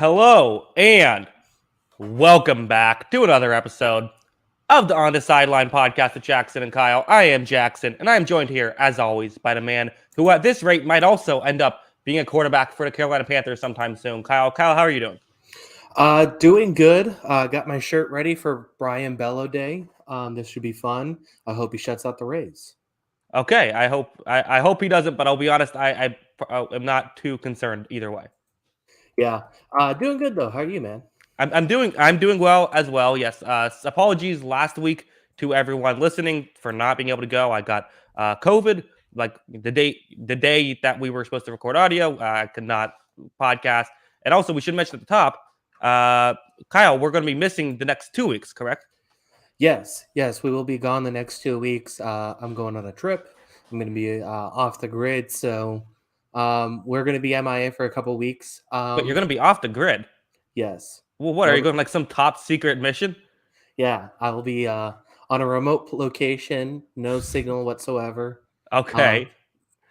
Hello and welcome back to another episode of the On the Sideline podcast with Jackson and Kyle. I am Jackson, and I am joined here, as always, by the man who at this rate might also end up being a quarterback for the Carolina Panthers sometime soon. Kyle, how are you doing? Doing good. Got my shirt ready for Brian Bello Day. This should be fun. I hope he shuts out the Rays. Okay, I hope he doesn't, but I'll be honest, I am not too concerned either way. Yeah. Doing good though. How are you, man? I'm doing well as well. Yes. Apologies last week to everyone listening for not being able to go. I got COVID like the day that we were supposed to record audio. I could not podcast. And also, we should mention at the top, Kyle, we're going to be missing the next 2 weeks, correct? Yes, we will be gone the next 2 weeks. I'm going on a trip. I'm going to be off the grid, so we're going to be MIA for a couple weeks. But you're going to be off the grid. Yes. Well, what are you going like some top secret mission? Yeah, I will be on a remote location, no signal whatsoever. Okay.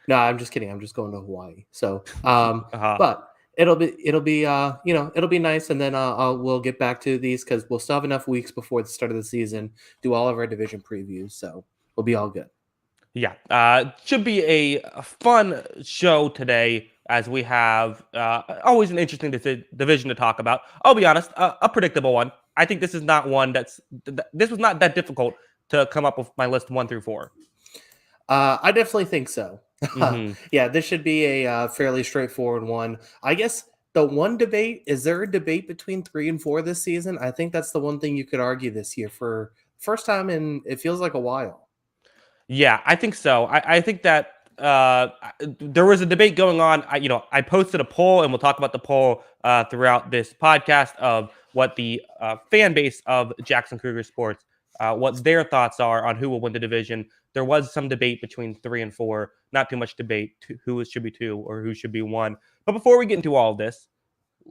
No, I'm just kidding. I'm just going to Hawaii. So, but it'll be it'll be nice, and then we'll get back to these because we'll still have enough weeks before the start of the season, do all of our division previews, so we'll be all good. Yeah, should be a fun show today as we have always an interesting division to talk about. I'll be honest, a predictable one. I think this is not one this was not that difficult to come up with my list 1 through 4. I definitely think so. Mm-hmm. Yeah, this should be a fairly straightforward one. I guess the one debate, is there a debate between 3 and 4 this season? I think that's the one thing you could argue this year for first time in it feels like a while. Yeah, I think so. I think that there was a debate going on. I posted a poll, and we'll talk about the poll throughout this podcast of what the fan base of Jackson Cougar Sports, what their thoughts are on who will win the division. There was some debate between 3 and 4. Not too much debate who should be 2 or who should be 1. But before we get into all of this,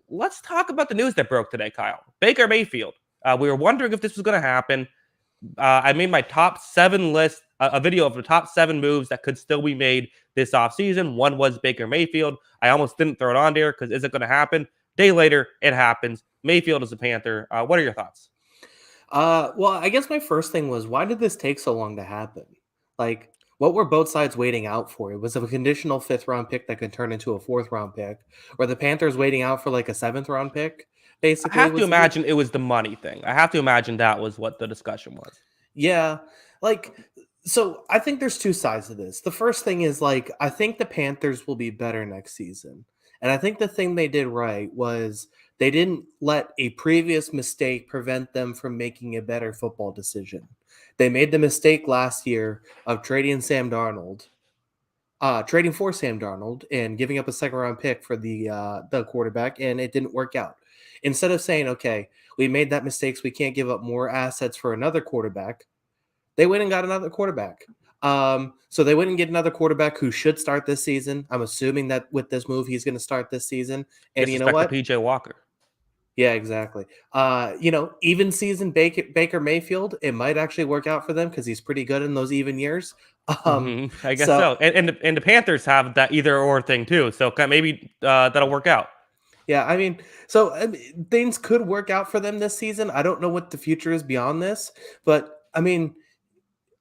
let's talk about the news that broke today, Kyle. Baker Mayfield. We were wondering if this was going to happen. I made my top 7 list, a video of the top 7 moves that could still be made this offseason. One was Baker Mayfield. I almost didn't throw it on there because is it going to happen? Day later, it happens. Mayfield is a Panther. What are your thoughts? Well, I guess my first thing was, why did this take so long to happen? Like, what were both sides waiting out for? It was a conditional 5th-round pick that could turn into a 4th-round pick, or the Panthers waiting out for like a 7th-round pick. Basically, I have to imagine it was the money thing. I have to imagine that was what the discussion was. Yeah, so I think there's 2 sides to this. The first thing is I think the Panthers will be better next season. And I think the thing they did right was they didn't let a previous mistake prevent them from making a better football decision. They made the mistake last year of trading for Sam Darnold and giving up a 2nd-round pick for the quarterback, and it didn't work out. Instead of saying, okay, we made that mistake, so we can't give up more assets for another quarterback, they went and got another quarterback. So they wouldn't get another quarterback who should start this season. I'm assuming that with this move, he's going to start this season. And you know what? PJ Walker. Yeah, exactly. Even season Baker Mayfield, it might actually work out for them because he's pretty good in those even years. I guess so. And the Panthers have that either or thing too. So maybe that'll work out. Yeah, things could work out for them this season. I don't know what the future is beyond this, but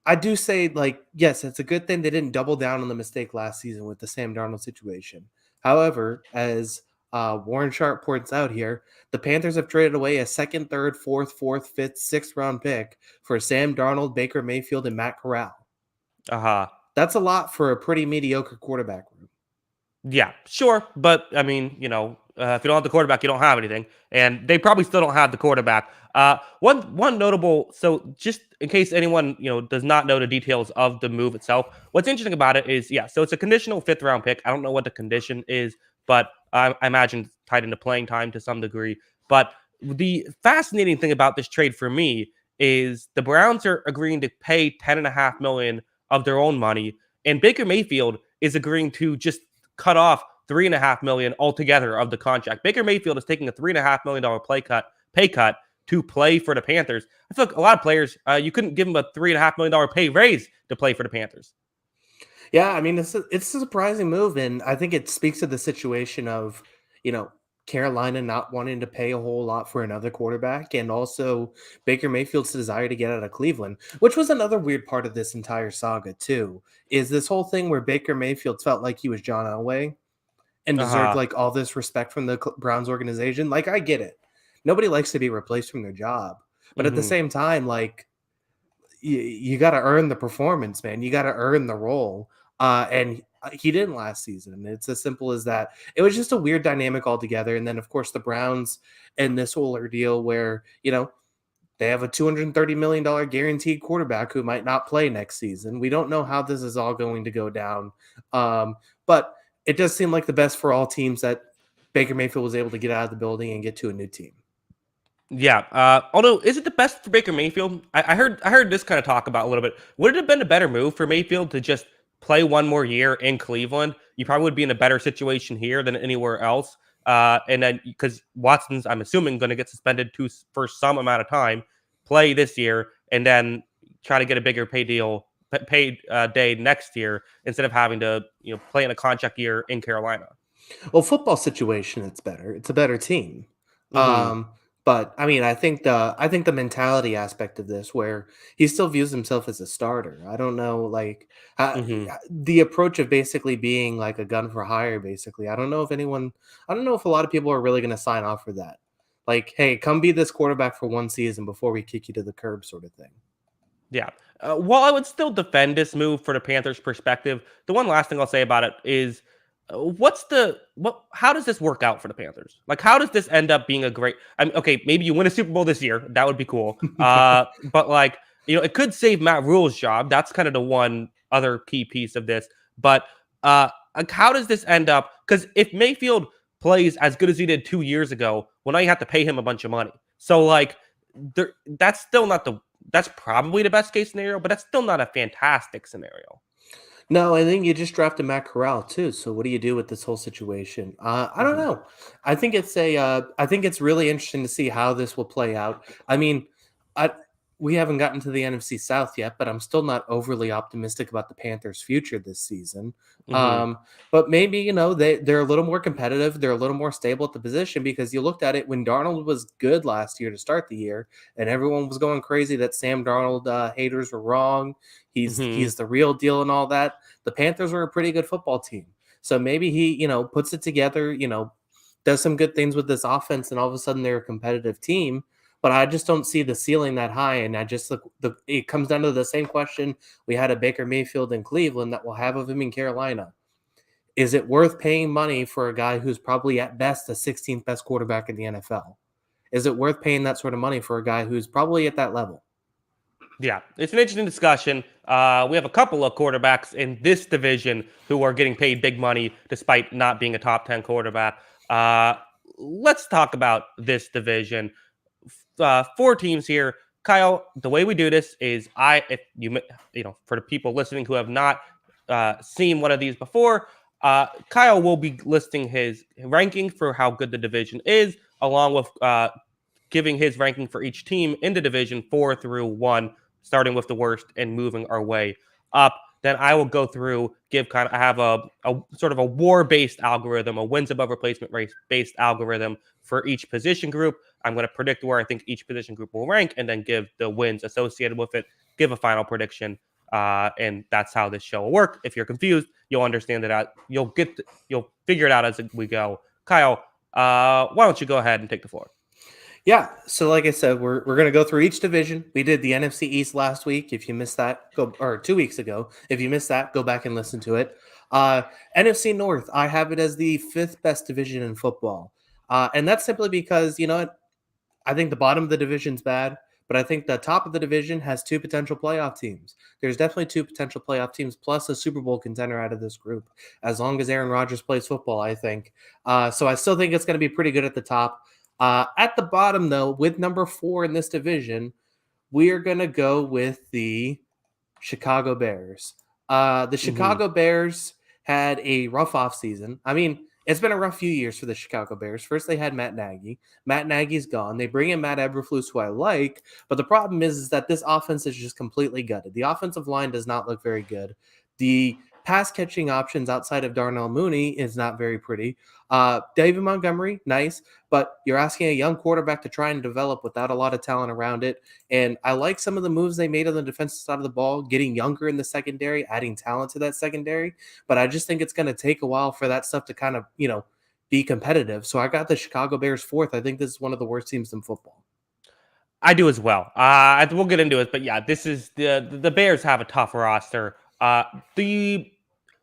I do say, yes, it's a good thing they didn't double down on the mistake last season with the Sam Darnold situation. However, as Warren Sharp points out here, the Panthers have traded away a 2nd, 3rd, 4th, 4th, 5th, 6th-round pick for Sam Darnold, Baker Mayfield, and Matt Corral. That's a lot for a pretty mediocre quarterback room. Yeah, sure. But, if you don't have the quarterback, you don't have anything. And they probably still don't have the quarterback. One notable, so just in case anyone, does not know the details of the move itself, what's interesting about it is, so it's a conditional 5th-round pick. I don't know what the condition is, but I imagine tied into playing time to some degree. But the fascinating thing about this trade for me is the Browns are agreeing to pay $10.5 million of their own money, and Baker Mayfield is agreeing to just cut off $3.5 million altogether of the contract. Baker Mayfield is taking a $3.5 million pay cut to play for the Panthers. I feel like a lot of players, you couldn't give them a $3.5 million pay raise to play for the Panthers. Yeah, it's a surprising move, and I think it speaks to the situation of, Carolina not wanting to pay a whole lot for another quarterback, and also Baker Mayfield's desire to get out of Cleveland, which was another weird part of this entire saga too, is this whole thing where Baker Mayfield felt like he was John Elway and deserved Uh-huh. like all this respect from the Browns organization. Like, I get it. Nobody likes to be replaced from their job. But at the Mhm. same time, like, you got to earn the performance, man. You got to earn the role. And he didn't last season. It's as simple as that. It was just a weird dynamic altogether. And then, of course, the Browns and this whole ordeal where, they have a $230 million guaranteed quarterback who might not play next season. We don't know how this is all going to go down. But it does seem like the best for all teams that Baker Mayfield was able to get out of the building and get to a new team. Yeah. Although, is it the best for Baker Mayfield? I heard this kind of talk about a little bit. Would it have been a better move for Mayfield to just play one more year in Cleveland? You probably would be in a better situation here than anywhere else. And then because Watson's, I'm assuming, going to get suspended for some amount of time, play this year, and then try to get a bigger paid day next year instead of having to play in a contract year in Carolina. Well, football situation, it's better. It's a better team. Mm-hmm. Um, but I mean, I think the mentality aspect of this, where he still views himself as a starter. I don't know, like Mm-hmm. the approach of basically being like a gun for hire. Basically, I don't know if a lot of people are really going to sign off for that. Like, hey, come be this quarterback for one season before we kick you to the curb, sort of thing. Yeah. While I would still defend this move for the Panthers' perspective, the one last thing I'll say about it is, How does this work out for the Panthers? Like, how does this end up being a great? I mean, okay, maybe you win a Super Bowl this year, that would be cool. But like, it could save Matt Rule's job. That's kind of the one other key piece of this. But like, how does this end up? Because if Mayfield plays as good as he did 2 years ago, well, now you have to pay him a bunch of money. So like, that's still not the that's probably the best case scenario, but that's still not a fantastic scenario. No, I think you just drafted Matt Corral too. So what do you do with this whole situation? I don't Hmm. know. I think it's really interesting to see how this will play out. I mean, I we haven't gotten to the NFC South yet, but I'm still not overly optimistic about the Panthers' future this season. Hmm. Um, but maybe they're a little more competitive. They're a little more stable at the position because you looked at it when Darnold was good last year to start the year, and everyone was going crazy that Sam Darnold haters were wrong. Hmm. He's the real deal and all that. The Panthers were a pretty good football team. So maybe he, puts it together, does some good things with this offense, and all of a sudden they're a competitive team. But I just don't see the ceiling that high. And I just look, it comes down to the same question we had a Baker Mayfield in Cleveland that we'll have of him in Carolina. Is it worth paying money for a guy who's probably at best the 16th best quarterback in the NFL? Is it worth paying that sort of money for a guy who's probably at that level? Yeah, it's an interesting discussion. We have a couple of quarterbacks in this division who are getting paid big money despite not being a top 10 quarterback. Uh, let's talk about this division. Four teams here. Kyle, the way we do this is if for the people listening who have not seen one of these before, Kyle will be listing his ranking for how good the division is, along with giving his ranking for each team in the division 4 through 1, starting with the worst and moving our way up. Then I will go through, I have a sort of a war based algorithm, a wins above replacement rate based algorithm for each position group. I'm going to predict where I think each position group will rank and then give the wins associated with it, give a final prediction. And that's how this show will work. If you're confused, you'll understand it. You'll figure it out as we go. Kyle, why don't you go ahead and take the floor? Yeah. So, like I said, we're gonna go through each division. We did the NFC East last week. If you missed that, go or 2 weeks ago. If you missed that, go back and listen to it. Uh, NFC North, I have it as the fifth best division in football, and that's simply because what? I think the bottom of the division's bad, but I think the top of the division has two potential playoff teams. There's definitely two potential playoff teams plus a Super Bowl contender out of this group, as long as Aaron Rodgers plays football, I think. So I still think it's going to be pretty good at the top. At the bottom, though, with number 4 in this division, we are going to go with the Chicago Bears. The Mm-hmm. Chicago Bears had a rough offseason. I mean, it's been a rough few years for the Chicago Bears. First, they had Matt Nagy. Matt Nagy's gone. They bring in Matt Eberflus, who I like, but the problem is that this offense is just completely gutted. The offensive line does not look very good. The pass catching options outside of Darnell Mooney is not very pretty. David Montgomery, nice, but you're asking a young quarterback to try and develop without a lot of talent around it. And I like some of the moves they made on the defensive side of the ball, getting younger in the secondary, adding talent to that secondary. But I just think it's going to take a while for that stuff to kind of, be competitive. So I got the Chicago Bears fourth. I think this is one of the worst teams in football. I do as well. We'll get into it, but yeah, this is the Bears have a tough roster. The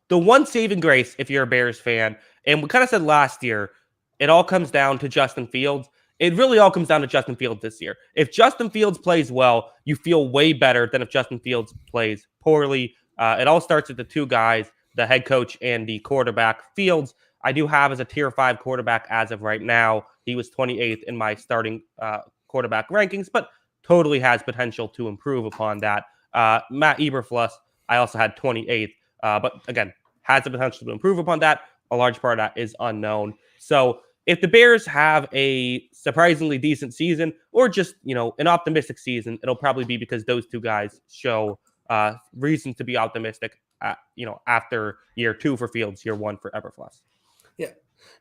the one saving grace, if you're a Bears fan, and we kind of said last year, it all comes down to Justin Fields. It really all comes down to Justin Fields this year. If Justin Fields plays well, you feel way better than if Justin Fields plays poorly. It all starts with the two guys, the head coach and the quarterback. Fields, I do have as a tier 5 quarterback as of right now. He was 28th in my starting quarterback rankings, but totally has potential to improve upon that. Matt Eberflus, I also had 28th, but again, has the potential to improve upon that. A large part of that is unknown. So if the Bears have a surprisingly decent season or just, an optimistic season, it'll probably be because those two guys show reason to be optimistic, after year 2 for Fields, year 1 for Eberflus. Yeah.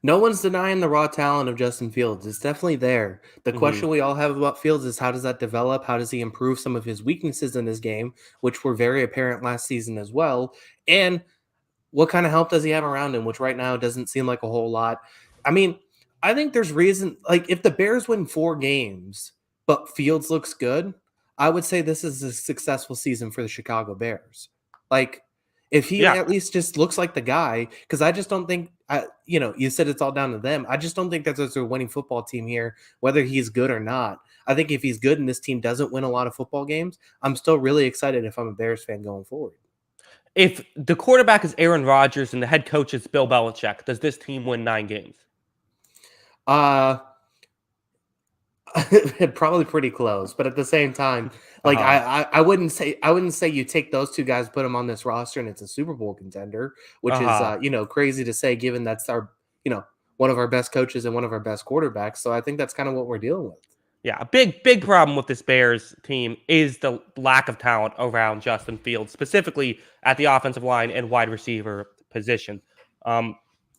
No one's denying the raw talent of Justin Fields. It's definitely there. The question we all have about Fields is how does that develop? How does he improve some of his weaknesses in his game, which were very apparent last season as well? And what kind of help does he have around him, which right now doesn't seem like a whole lot? I mean, I think there's reason, like if the Bears win 4 games, but Fields looks good, I would say this is a successful season for the Chicago Bears. Like, if he Yeah, at least just looks like the guy, because I just don't think, you said it's all down to them. I just don't think that there's a winning football team here, whether he's good or not. I think if he's good and this team doesn't win a lot of football games, I'm still really excited if I'm a Bears fan going forward. if the quarterback is Aaron Rodgers and the head coach is Bill Belichick, does this team win 9 games? Uh, Probably pretty close, but at the same time, like I wouldn't say you take those two guys, put them on this roster, and it's a Super Bowl contender, which is Uh-huh. crazy to say given that's our one of our best coaches and one of our best quarterbacks. So I think that's kind of what we're dealing with. Yeah, a big problem with this Bears team is the lack of talent around Justin Fields, specifically at the offensive line and wide receiver position. Um,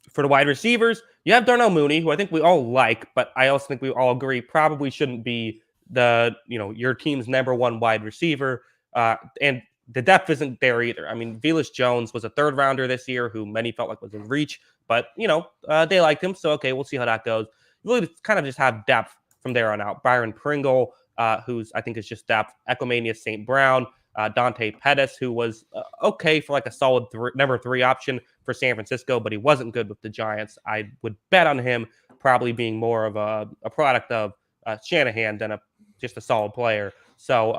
for the wide receivers, you have Darnell Mooney, who I think we all like, but I also think we all agree probably shouldn't be your team's number 1 wide receiver. And the depth isn't there either. I mean, Velus Jones was a 3rd rounder this year, who many felt like was in reach, but they liked him, so okay, we'll see how that goes. You really kind of just have depth from there on out. Byron Pringle, who's I think is just depth. Ecomanius St. Brown, Dante Pettis, who was okay for like a solid number 3 option for San Francisco, but he wasn't good with the Giants. I would bet on him probably being more of a product of Shanahan than just a solid player. So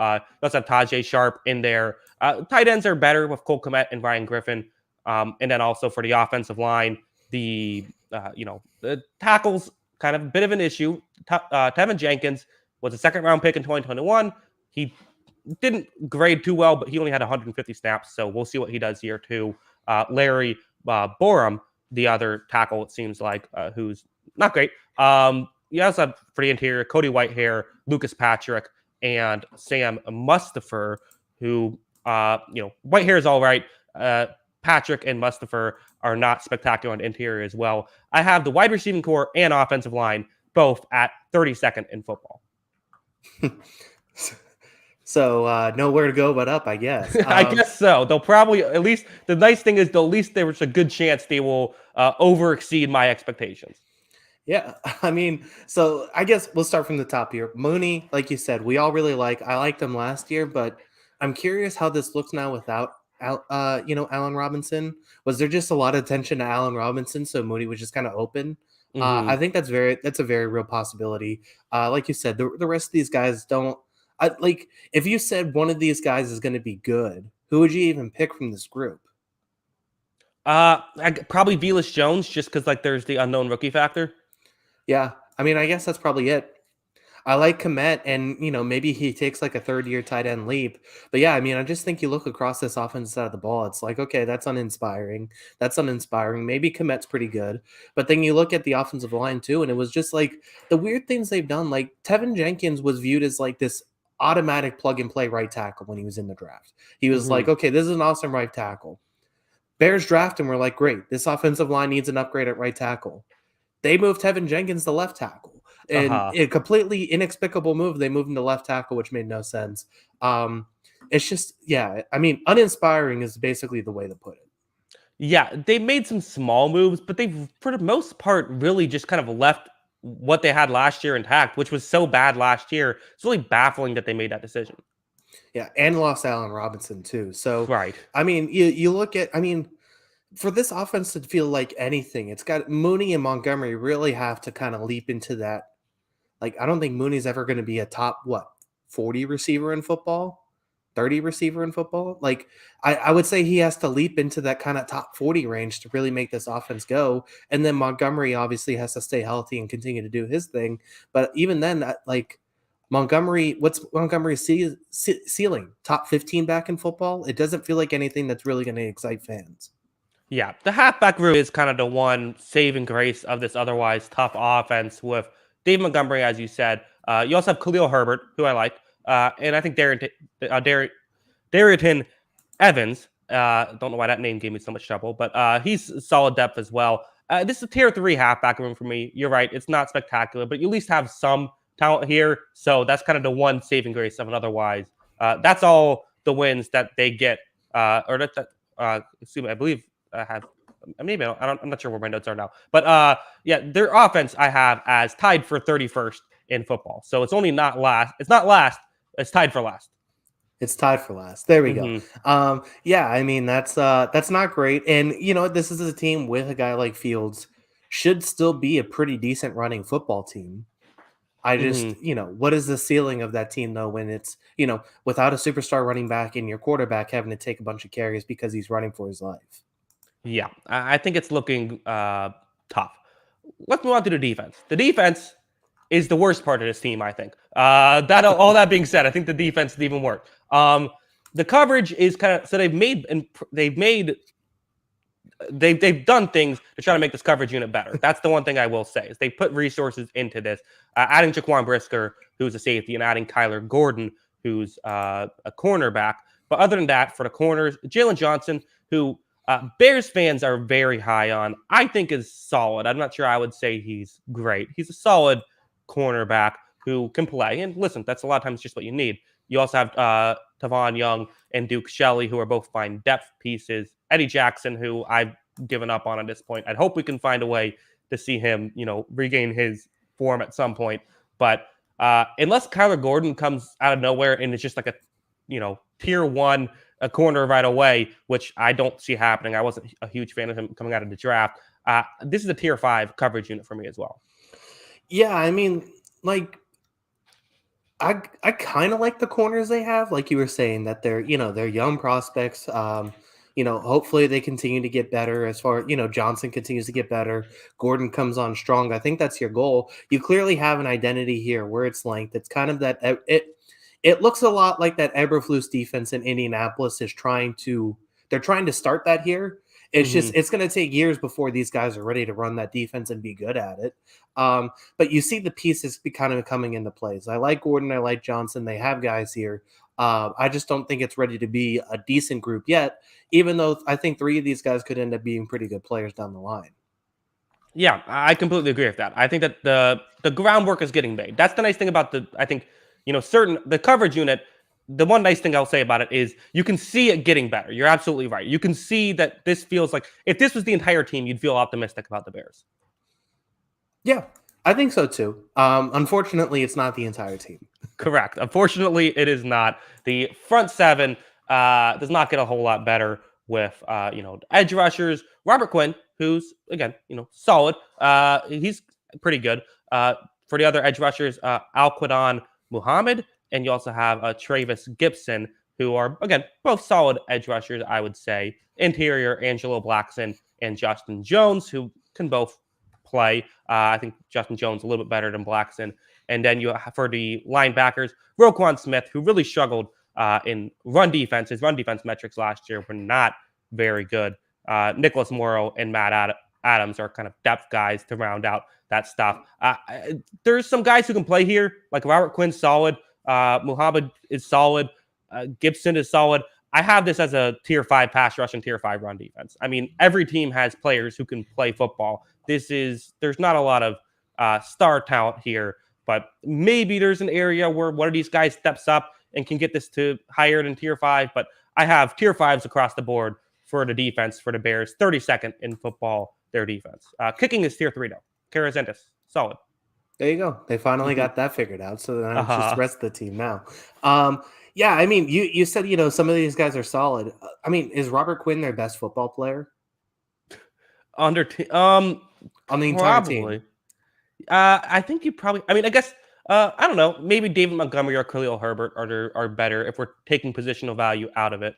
let's have Tajay Sharp in there. Tight ends are better with Cole Kmet and Ryan Griffin. And then also for the offensive line, the tackles, kind of a bit of an issue. Tevin Jenkins was a 2nd-round pick in 2021. He didn't grade too well, but he only had 150 snaps, so we'll see what he does here too. Larry Borum, the other tackle, it seems like, who's not great. You also have for the interior, Cody Whitehair, Lucas Patrick, and Sam Mustipher, who, Whitehair is all right. Patrick and Mustipher are not spectacular on the interior as well. I have the wide receiving core and offensive line both at 32nd in football. So nowhere to go but up, I guess. I guess so. They'll probably, at least the nice thing is, at least there's a good chance they will over exceed my expectations. Yeah, I mean, so I guess we'll start from the top here. Mooney, like you said, we all really like. I liked him last year, but I'm curious how this looks now without, Allen Robinson. Was there just a lot of attention to Allen Robinson, so Mooney was just kind of open? I think that's a very real possibility. Like you said, the rest of these guys don't. Like if you said one of these guys is going to be good, who would you even pick from this group? Probably Velus Jones, just because like there's the unknown rookie factor. Yeah, I mean, I guess that's probably it. I like Komet, and maybe he takes like a 3rd-year tight end leap. But yeah, I mean, I just think you look across this offensive side of the ball, it's like, okay, that's uninspiring. That's uninspiring. Maybe Komet's pretty good, but then you look at the offensive line too, and it was just like the weird things they've done. Like Tevin Jenkins was viewed as like this automatic plug and play right tackle when he was in the draft. He was like, okay, this is an awesome right tackle. Bears draft him. We're like, great. This offensive line needs an upgrade at right tackle. they moved Tevin Jenkins to left tackle. And Uh-huh. a completely inexplicable move. They moved him to left tackle, which made no sense. It's just, yeah, I mean, uninspiring is basically the way to put it. Yeah, they made some small moves, but they've, for the most part, really just kind of left what they had last year intact, which was so bad last year. It's really baffling that they made that decision. Yeah, and lost Allen Robinson too. So, Right. I mean, you look at, I mean, for this offense to feel like anything, it's got Mooney and Montgomery really have to kind of leap into that. Like, I don't think Mooney's ever going to be a top, what, 40 receiver in football, 30 receiver in football. Like, I would say he has to leap into that kind of top 40 range to really make this offense go. And then Montgomery obviously has to stay healthy and continue to do his thing. But even then, like, Montgomery, what's Montgomery's ceiling? Top 15 back in football? It doesn't feel like anything that's really going to excite fans. Yeah, the halfback room is kind of the one saving grace of this otherwise tough offense with Dave Montgomery, as you said. You also have Khalil Herbert, who I like, and I think Darrington Evans. Don't know why that name gave me so much trouble, but he's solid depth as well. This is a tier 3 halfback room for me. You're right; it's not spectacular, but you at least have some talent here. So that's kind of the one saving grace of an otherwise. That's all the wins that they get, or excuse me, I believe I have. Maybe I'm not sure where my notes are now, but yeah, their offense I have as tied for 31st in football. So it's only not last. It's not last. It's tied for last. It's tied for last. There we go. Hmm. Yeah, I mean that's not great. And you know, this is a team with a guy like Fields should still be a pretty decent running football team. I just, Hmm. what is the ceiling of that team though when it's, without a superstar running back and your quarterback having to take a bunch of carries because he's running for his life? Yeah, I think it's looking tough. Let's move on to the defense. The defense is the worst part of this team, I think. That all that being said, I think the defense is even worse. The coverage is kind of so they've done things to try to make this coverage unit better. That's the one thing I will say is they put resources into this, adding Jaquan Brisker, who's a safety, and adding Kyler Gordon, who's a cornerback. But other than that, for the corners, Jalen Johnson, who Bears fans are very high on, I think is solid. I'm not sure I would say he's great. He's a solid cornerback who can play. And listen, that's a lot of times just what you need. You also have Tavon Young and Duke Shelley, who are both fine depth pieces. Eddie Jackson, who I've given up on at this point. I'd hope we can find a way to see him, regain his form at some point. But unless Kyler Gordon comes out of nowhere and it's just like a, tier 1 a corner right away, which I don't see happening. I wasn't a huge fan of him coming out of the draft. This is a tier 5 coverage unit for me as well. Yeah, I mean, like I kind of like the corners they have, like you were saying that they're young prospects. Hopefully they continue to get better as far, Johnson continues to get better. Gordon comes on strong. I think that's your goal. You clearly have an identity here where it's length. It's kind of that it looks a lot like that Eberflus defense in Indianapolis they're trying to start that here. It's just Mm-hmm. it's going to take years before these guys are ready to run that defense and be good at it. But you see the pieces kind of coming into place. I like Gordon. I like Johnson. They have guys here. I just don't think it's ready to be a decent group yet, even though I think 3 of these guys could end up being pretty good players down the line. Yeah, I completely agree with that. I think that the groundwork is getting made. That's the nice thing about the coverage unit. The one nice thing I'll say about it is you can see it getting better. You're absolutely right. You can see that this feels like if this was the entire team, you'd feel optimistic about the Bears. Yeah, I think so too. Unfortunately, it's not the entire team. Correct. Unfortunately, it is not. The front 7 does not get a whole lot better with edge rushers. Robert Quinn, who's again solid. He's pretty good. For the other edge rushers, Alquidon Muhammad, and you also have Travis Gibson, who are again both solid edge rushers. I would say interior Angelo Blackson and Justin Jones, who can both play. I think Justin Jones a little bit better than Blackson. And then you for the linebackers, Roquan Smith, who really struggled in run defense. His run defense metrics last year were not very good. Nicholas Morrow and Matt Adams are kind of depth guys to round out that stuff. There's some guys who can play here, like Robert Quinn's solid. Muhammad is solid. Gibson is solid. I have this as a tier 5 pass rush and tier 5 run defense. I mean, every team has players who can play football. There's not a lot of star talent here, but maybe there's an area where one of these guys steps up and can get this to higher than tier 5. But I have tier 5s across the board for the defense for the Bears. 32nd in football, their defense. Kicking is tier 3, though. Karazentis, solid. There you go. They finally Mm-hmm. got that figured out. So then it's just the Uh, rest of the team now. Yeah, I mean, you said some of these guys are solid. I mean, is Robert Quinn their best football player under on the entire probably. team? I think you probably. I mean, I guess. I don't know. Maybe David Montgomery or Khalil Herbert are better if we're taking positional value out of it.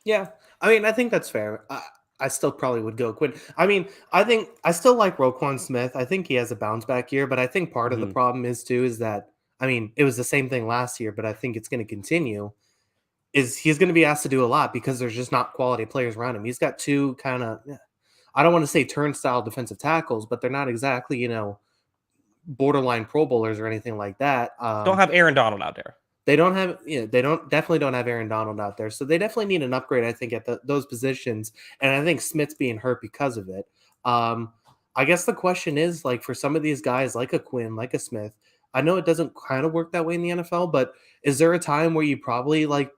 Yeah, I mean, I think that's fair. I still probably would go Quinn. I mean, I think I still like Roquan Smith. I think he has a bounce back year, but I think part of the Mm-hmm. problem is that I mean, it was the same thing last year, but I think it's going to continue. Is he's going to be asked to do a lot because there's just not quality players around him. He's got two kind of, I don't want to say turnstile defensive tackles, but they're not exactly borderline Pro Bowlers or anything like that. Don't have Aaron Donald out there. They don't have, they definitely don't have Aaron Donald out there. So they definitely need an upgrade, I think, at those positions. And I think Smith's being hurt because of it. I guess the question is, like, for some of these guys, like a Quinn, like a Smith, I know it doesn't kind of work that way in the NFL, but is there a time where you probably like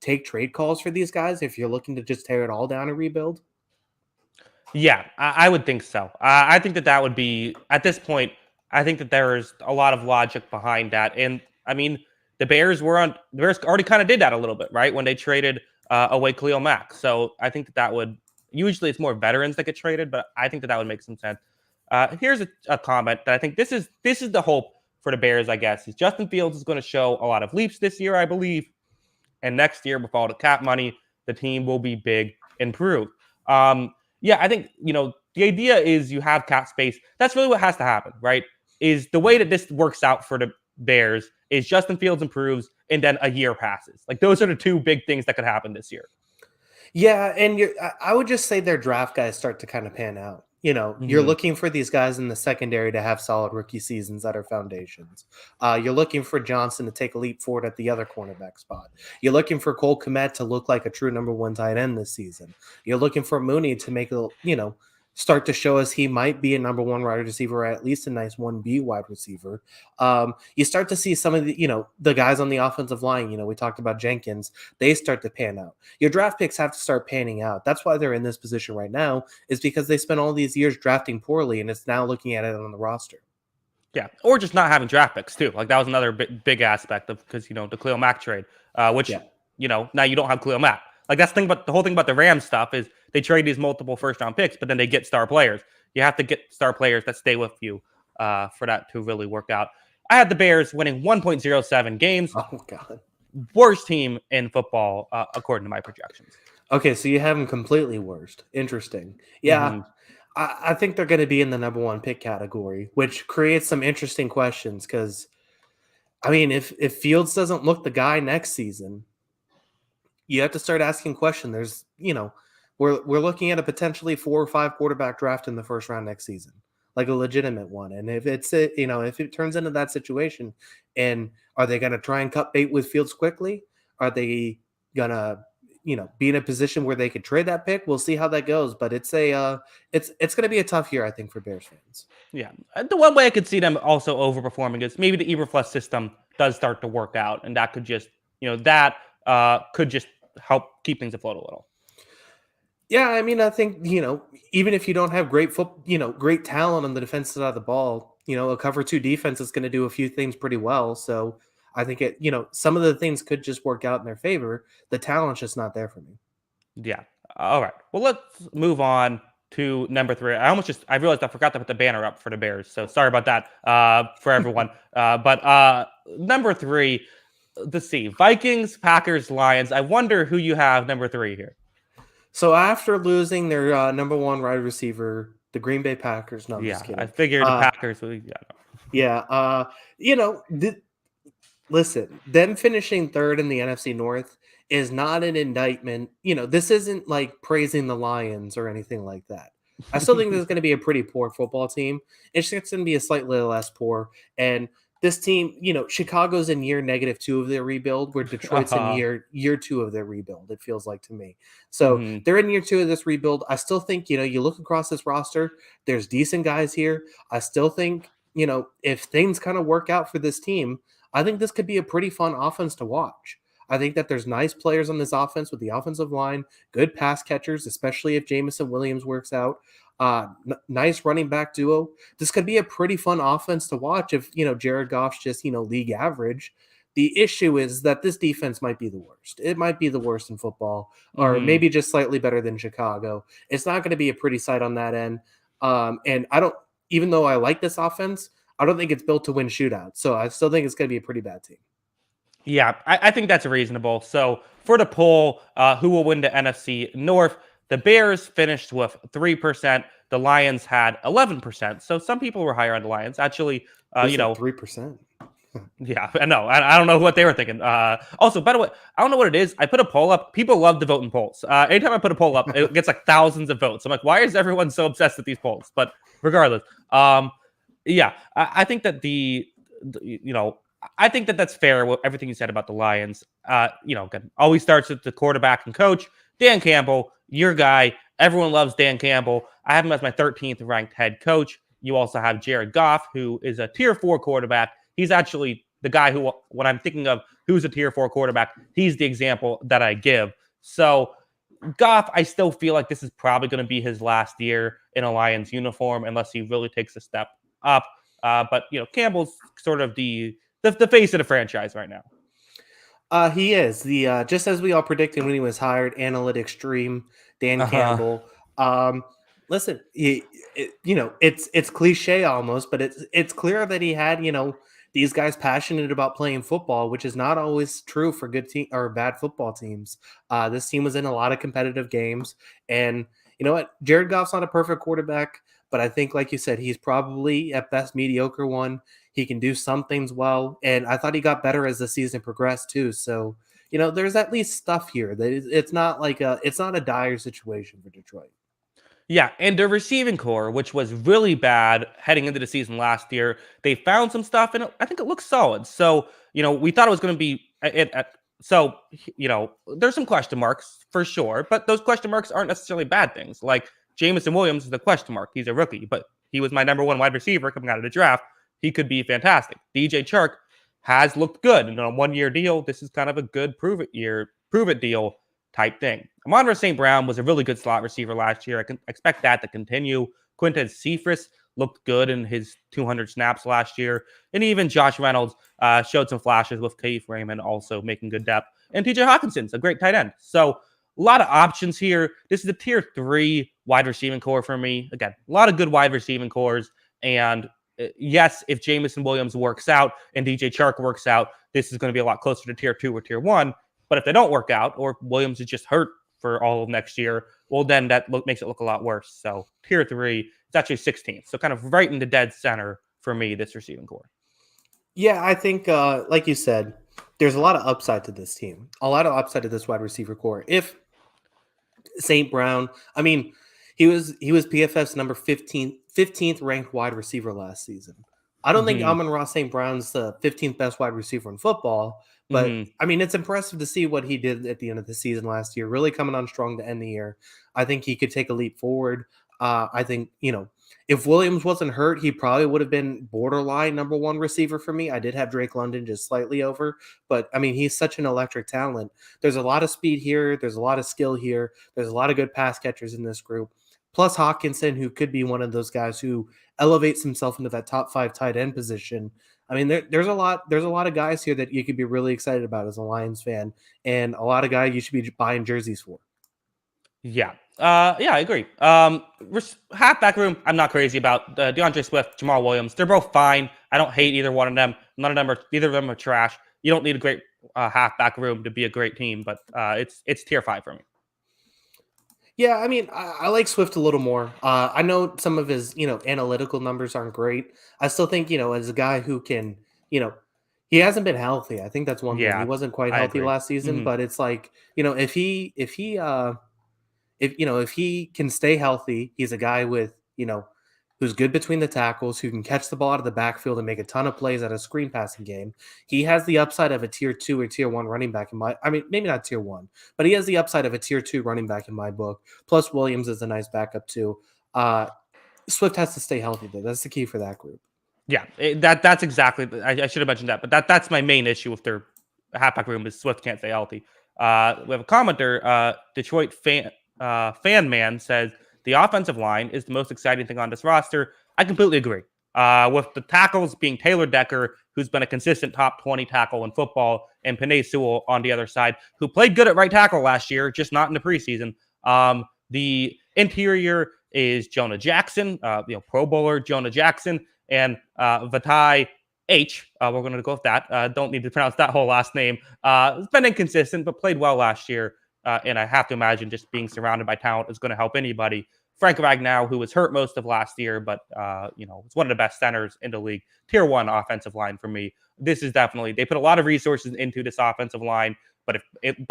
take trade calls for these guys if you're looking to just tear it all down and rebuild? Yeah, I would think so. I think that would be at this point. I think that there is a lot of logic behind that, and I mean, the Bears already kind of did that a little bit, right? When they traded away Khalil Mack. So I think that would usually it's more veterans that get traded, but I think that would make some sense. Here's a comment that I think this is the hope for the Bears. I guess is Justin Fields is going to show a lot of leaps this year, I believe, and next year with all the cap money, the team will be big improved. Yeah, I think the idea is you have cap space. That's really what has to happen, right? Is the way that this works out for the Bears is Justin Fields improves and then a year passes. Like those are the two big things that could happen this year. Yeah, and I would just say their draft guys start to kind of pan out. You're looking for these guys in the secondary to have solid rookie seasons that are foundations. You're looking for Johnson to take a leap forward at the other cornerback spot. You're looking for Cole Kmet to look like a true number one tight end this season. You're looking for Mooney to make start to show us he might be a number one wide receiver or at least a nice 1B wide receiver. You start to see some of the guys on the offensive line. We talked about Jenkins. They start to pan out. Your draft picks have to start panning out. That's why they're in this position right now, is because they spent all these years drafting poorly, and it's now looking at it on the roster. Yeah, or just not having draft picks too. Like that was another big aspect of because the Khalil Mack trade, which now you don't have Khalil Mack. Like that's the whole thing about the Rams stuff is they trade these multiple first round picks, but then they get star players. You have to get star players that stay with you for that to really work out. I had the Bears winning 1.07 games. Oh God, worst team in football according to my projections. Okay, so you have them completely worst. Interesting. Yeah. Mm-hmm. I think they're going to be in the number one pick category, which creates some interesting questions because, I mean, if Fields doesn't look the guy next season, you have to start asking questions. There's, we're looking at a potentially 4 or 5 quarterback draft in the first round next season, like a legitimate one. And if if it turns into that situation, and are they going to try and cut bait with Fields quickly? Are they going to be in a position where they could trade that pick? We'll see how that goes, but it's going to be a tough year, I think, for Bears fans. Yeah, the one way I could see them also overperforming is maybe the Eberflus system does start to work out, and that could just could just help keep things afloat a little. Yeah, I mean, I think even if you don't have great great talent on the defensive side of the ball, a cover 2 defense is going to do a few things pretty well. So I think some of the things could just work out in their favor. The talent's just not there for me. Yeah. All right. Well, let's move on to number 3. I realized I forgot to put the banner up for the Bears. So sorry about that for everyone. But number 3, let's see. Vikings, Packers, Lions. I wonder who you have number 3 here. So after losing their number 1 wide receiver, the Green Bay Packers. No, I'm just kidding. I figured the Packers would. Listen, them finishing 3rd in the NFC North is not an indictment. This isn't like praising the Lions or anything like that. I still think there's going to be a pretty poor football team. It's just going to be a slightly less poor. And this team, Chicago's in year -2 of their rebuild, where Detroit's in Uh-huh. year 2 of their rebuild, it feels like to me. So Mhm. they're in year 2 of this rebuild. I still think, you look across this roster, there's decent guys here. I still think, if things kind of work out for this team, I think this could be a pretty fun offense to watch. I think that there's nice players on this offense with the offensive line, good pass catchers, especially if Jamison Williams works out. Nice running back duo. This could be a pretty fun offense to watch if, Jared Goff's just, league average. The issue is that this defense might be the worst. It might be the worst in football, or Mhm. maybe just slightly better than Chicago. It's not going to be a pretty sight on that end. And I don't, even though I like this offense, I don't think it's built to win shootouts. So I still think it's going to be a pretty bad team. Yeah, I think that's reasonable. So for the poll, who will win the NFC North? The Bears finished with 3%. The Lions had 11%. So some people were higher on the Lions. Actually, Who's at 3%? yeah, I know. I don't know what they were thinking. Also, by the way, I don't know what it is. I put a poll up. People love to vote in polls. Anytime I put a poll up, it gets like thousands of votes. I'm like, why is everyone so obsessed with these polls? But regardless, yeah, I think that I think that that's fair. With everything you said about the Lions. Again, always starts with the quarterback and coach. Dan Campbell, your guy. Everyone loves Dan Campbell. I have him as my 13th ranked head coach. You also have Jared Goff, who is a tier 4 quarterback. He's actually the guy who, when I'm thinking of who's a tier 4 quarterback, he's the example that I give. So, Goff, I still feel like this is probably going to be his last year in a Lions uniform unless he really takes a step up. But Campbell's sort of the face of the franchise right now. He is the just as we all predicted when he was hired, analytics dream, Dan Uh huh. Campbell. Um, listen, it's cliche almost, but it's clear that he had these guys passionate about playing football, which is not always true for good team or bad football teams. This team was in a lot of competitive games, and you know what, Jared Goff's not a perfect quarterback, but I think, like you said, he's probably at best mediocre one. He can do some things well, and I thought he got better as the season progressed too. So, there's at least stuff here that it's not like it's not a dire situation for Detroit. Yeah, and their receiving core, which was really bad heading into the season last year, they found some stuff, and I think it looks solid. So, we thought it was going to be so, there's some question marks for sure, but those question marks aren't necessarily bad things. Like Jamison Williams is a question mark; he's a rookie, but he was my number one wide receiver coming out of the draft. He could be fantastic. DJ Chark has looked good, and on a 1 year deal, this is kind of a good prove it deal type thing. Amon St. Brown was a really good slot receiver last year. I can expect that to continue. Quintez Cephas looked good in his 200 snaps last year. And even Josh Reynolds showed some flashes with Keith Raymond also making good depth. And TJ Hawkinson's a great tight end. So a lot of options here. This is a tier 3 wide receiving core for me. Again, a lot of good wide receiving cores. And yes, if Jamison Williams works out and DJ Chark works out, this is going to be a lot closer to tier 2 or tier 1. But if they don't work out, or Williams is just hurt for all of next year, well, then that makes it look a lot worse. So tier 3, it's actually 16th. So kind of right in the dead center for me, this receiving core. Yeah, I think, like you said, there's a lot of upside to this team, a lot of upside to this wide receiver core. If St. Brown, I mean, he was PFF's number 15th ranked wide receiver last season. I don't think Hmm. Amon-Ra St. Brown's the 15th best wide receiver in football, but Hmm. I mean, it's impressive to see what he did at the end of the season last year, really coming on strong to end the year. I think he could take a leap forward. I think, if Williams wasn't hurt, he probably would have been borderline number one receiver for me. I did have Drake London just slightly over, but I mean, he's such an electric talent. There's a lot of speed here. There's a lot of skill here. There's a lot of good pass catchers in this group. Plus Hawkinson, who could be one of those guys who elevates himself into that top 5 tight end position. I mean, there's a lot. There's a lot of guys here that you could be really excited about as a Lions fan, and a lot of guys you should be buying jerseys for. Yeah. Yeah, I agree. Halfback room, I'm not crazy about. DeAndre Swift, Jamal Williams, they're both fine. I don't hate either one of them. Neither of them are trash. You don't need a great halfback room to be a great team, but it's tier 5 for me. Yeah, I mean, I like Swift a little more. I know some of his, analytical numbers aren't great. I still think, as a guy who can, you know, he hasn't been healthy. I think that's one thing. He Yeah, wasn't quite I healthy agree. last season, Hmm. but it's like, if he can stay healthy, he's a guy with, who's good between the tackles, who can catch the ball out of the backfield and make a ton of plays at a screen passing game. He has the upside of a tier 2 or tier 1 running back maybe not tier 1, but he has the upside of a tier 2 running back in my book. Plus Williams is a nice backup too. Swift has to stay healthy though. That's the key for that group. Yeah, that's exactly. I should have mentioned that, but that's my main issue with their halfback room is Swift can't stay healthy. We have a commenter, Detroit fan man says the offensive line is the most exciting thing on this roster. I completely agree. With the tackles being Taylor Decker, who's been a consistent top 20 tackle in football, and Penei Sewell on the other side, who played good at right tackle last year, just not in the preseason. The interior is Jonah Jackson, Pro Bowler Jonah Jackson, and Vitae H. We're going to go with that. Don't need to pronounce that whole last name. It's been inconsistent, but played well last year. And I have to imagine just being surrounded by talent is going to help anybody. Frank Ragnow, who was hurt most of last year, but it's one of the best centers in the league. Tier 1 offensive line for me. This is definitely, they put a lot of resources into this offensive line, but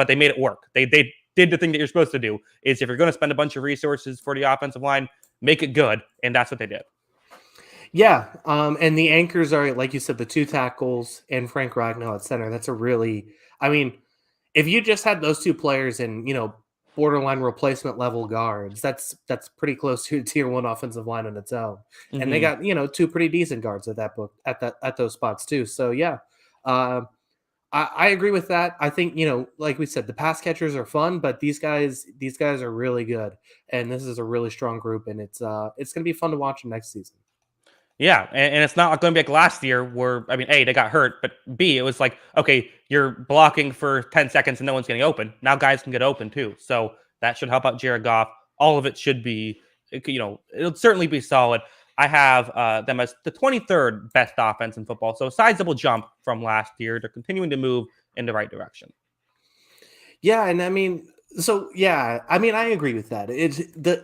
they made it work. They did the thing that you're supposed to do. Is if you're going to spend a bunch of resources for the offensive line, make it good, and that's what they did. Yeah, and the anchors are, like you said, the 2 tackles and Frank Ragnow at center. That's a really, I mean, if you just had those 2 players in, borderline replacement level guards, that's pretty close to a tier 1 offensive line on its own. Mm-hmm. And they got, 2 pretty decent guards at those spots too. So yeah, I agree with that. I think, like we said, the pass catchers are fun, but these guys are really good, and this is a really strong group, and it's going to be fun to watch them next season. Yeah, and it's not going to be like last year where, A, they got hurt, but B, it was like, okay, you're blocking for 10 seconds and no one's getting open. Now guys can get open too. So that should help out Jared Goff. All of it should be, it'll certainly be solid. I have them as the 23rd best offense in football. So a sizable jump from last year. They're continuing to move in the right direction. Yeah, and I agree with that.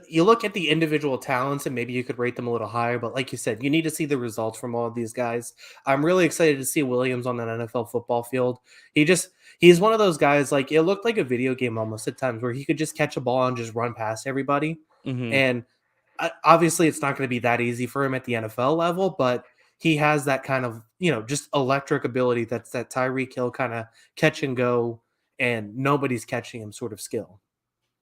You look at the individual talents and maybe you could rate them a little higher, but like you said, you need to see the results from all of these guys. I'm really excited to see Williams on an NFL football field. He's one of those guys, like, it looked like a video game almost at times, where he could just catch a ball and just run past everybody. Mm-hmm. And obviously it's not going to be that easy for him at the NFL level, but he has that kind of, just electric ability. That's that Tyreek Hill kind of catch and go, and nobody's catching him sort of skill.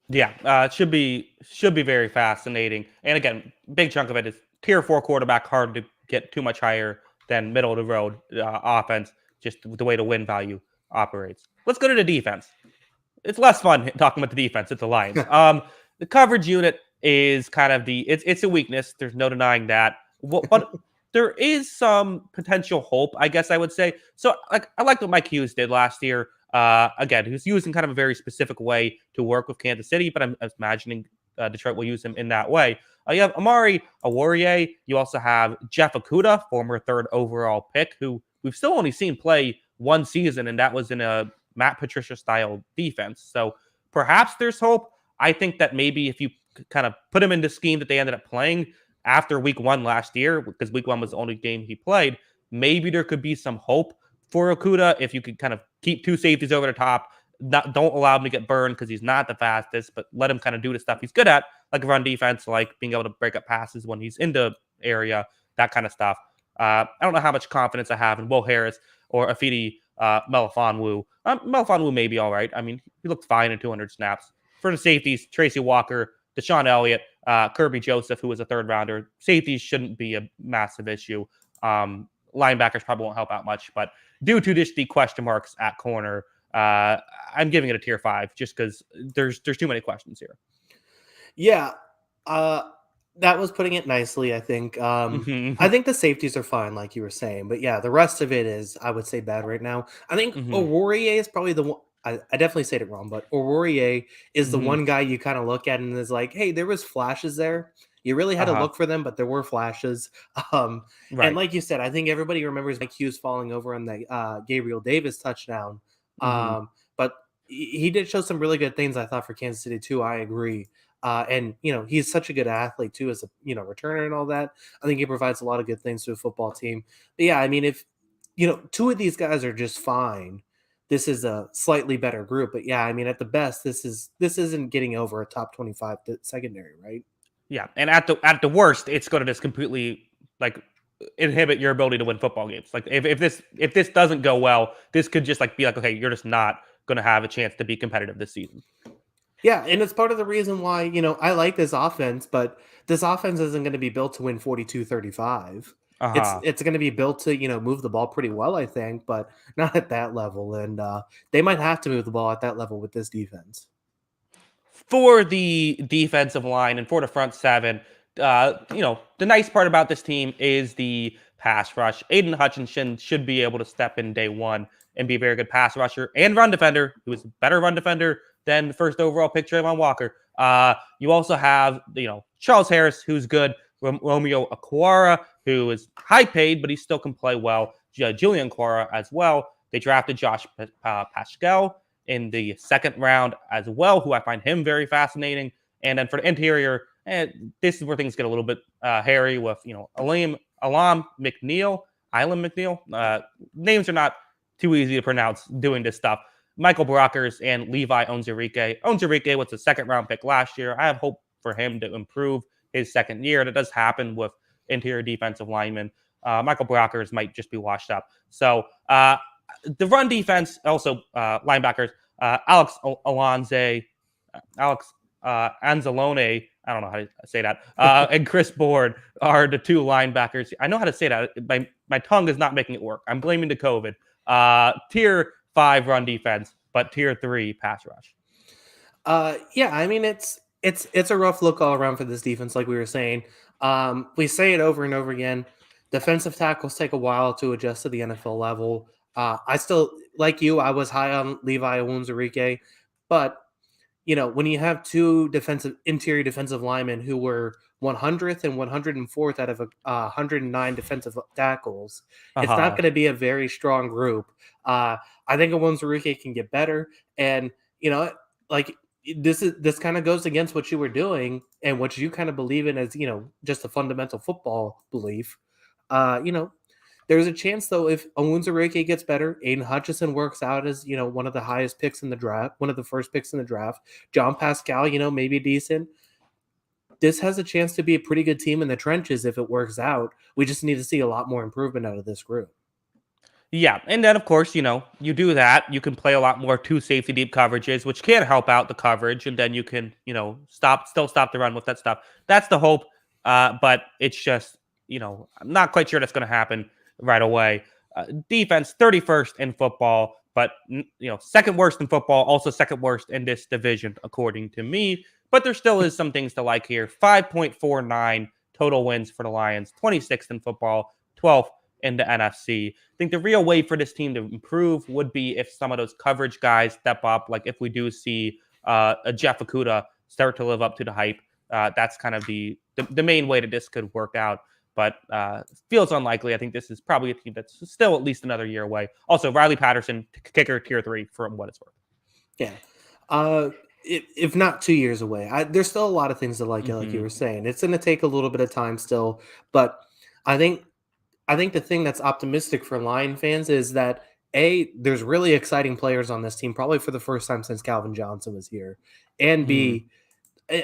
Yeah, it should be very fascinating. And again, big chunk of it is tier 4 quarterback, hard to get too much higher than middle of the road offense, just the way the win value operates. Let's go to the defense. It's less fun talking about the defense. It's the Lions. The coverage unit is kind of it's a weakness. There's no denying that. But there is some potential hope, I guess I would say. So I like what Mike Hughes did last year. Again, he was used in kind of a very specific way to work with Kansas City, but I'm imagining Detroit will use him in that way. You have Amari Oruwariye. You also have Jeff Okudah, former 3rd overall pick, who we've still only seen play one season, and that was in a Matt Patricia-style defense. So perhaps there's hope. I think that maybe if you kind of put him in the scheme that they ended up playing after week 1 last year, because week 1 was the only game he played, maybe there could be some hope for Okudah if you could kind of keep 2 safeties over the top. Don't allow him to get burned because he's not the fastest, but let him kind of do the stuff he's good at, like run defense, like being able to break up passes when he's in the area, that kind of stuff. I don't know how much confidence I have in Will Harris or Afidi Melifonwu. Melifonwu may be all right. I mean, he looked fine in 200 snaps. For the safeties, Tracy Walker, Deshaun Elliott, Kirby Joseph, who was a 3rd rounder. Safeties shouldn't be a massive issue. Linebackers probably won't help out much, but due to just the question marks at corner, I'm giving it a tier 5 just because there's too many questions here. Yeah, that was putting it nicely, I think. I think the safeties are fine, like you were saying, but yeah, the rest of it is, I would say, bad right now. I think Oruwariye is probably the one. I definitely said it wrong, but Oruwariye is the one guy you kind of look at and is like, hey, there was flashes there. You really had to look for them, but there were flashes. Right. And like you said, I think everybody remembers Mike Hughes falling over on the Gabriel Davis touchdown. But he did show some really good things, I thought, for Kansas City too. I agree. And he's such a good athlete too, as a returner and all that. I think he provides a lot of good things to a football team. But yeah, I mean, if 2 of these guys are just fine, this is a slightly better group. But yeah, I mean, at the best, this isn't getting over a top 25 secondary, right? Yeah, and at the worst, it's going to just completely like inhibit your ability to win football games. Like if this doesn't go well, this could just like be like, okay, you're just not going to have a chance to be competitive this season. Yeah, and it's part of the reason why, I like this offense, but this offense isn't going to be built to win 42-35. Uh It's huh. it's going to be built to, move the ball pretty well, I think, but not at that level. And they might have to move the ball at that level with this defense. For the defensive line and for the front seven, the nice part about this team is the pass rush. Aiden Hutchinson should be able to step in day one and be a very good pass rusher and run defender, who is a better run defender than the first overall pick, Trayvon Walker. You also have, Charles Harris, who's good, Romeo Aquara, who is high paid, but he still can play well, Julian Aquara as well. They drafted Josh Pascal in the second round as well, who I find him very fascinating. And then for the interior, this is where things get a little bit hairy with, Alam McNeil, Ilam McNeil. Names are not too easy to pronounce doing this stuff. Michael Brockers and Levi Onzarike. Onzarike was a second round pick last year. I have hope for him to improve his second year. That does happen with interior defensive linemen. Michael Brockers might just be washed up. So the run defense, also linebackers, Alex Alonze, Alex Anzalone, I don't know how to say that, and Chris Board are the two linebackers. I know how to say that. My tongue is not making it work. I'm blaming the COVID. Tier 5 run defense, but tier 3 pass rush. Yeah, I mean it's a rough look all around for this defense, like we were saying. We say it over and over again. Defensive tackles take a while to adjust to the NFL level. I still, like you, I was high on Levi Onwuzurike, but when you have two interior defensive linemen who were 100th and 104th out of 109 defensive tackles, it's not Uh-huh. going to be a very strong group. I think Onwuzurike can get better, and like this kind of goes against what you were doing and what you kind of believe in as just a fundamental football belief. Uh, you know, there's a chance though if Onwuzurike gets better, Aiden Hutchinson works out as one of the highest picks in the draft, one of the first picks in the draft. John Pascal, maybe decent. This has a chance to be a pretty good team in the trenches if it works out. We just need to see a lot more improvement out of this group. Yeah, and then of course, you do that, you can play a lot more two safety deep coverages, which can help out the coverage, and then you can, still stop the run with that stuff. That's the hope, but it's just, I'm not quite sure that's going to happen right away. Defense 31st in football, but second worst in football, also second worst in this division, according to me. But there still is some things to like here. 5.49 total wins for the Lions, 26th in football, 12th in the NFC. I think the real way for this team to improve would be if some of those coverage guys step up. Like if we do see a Jeff Okudah start to live up to the hype, that's kind of the main way that this could work out. But feels unlikely. I think this is probably a team that's still at least another year away. Also, Riley Patterson, kicker tier 3 for what it's worth. Yeah. If not 2 years away, there's still a lot of things to like you were saying. It's going to take a little bit of time still, but I think the thing that's optimistic for Lion fans is that there's really exciting players on this team, probably for the first time since Calvin Johnson was here, and Mm-hmm. B,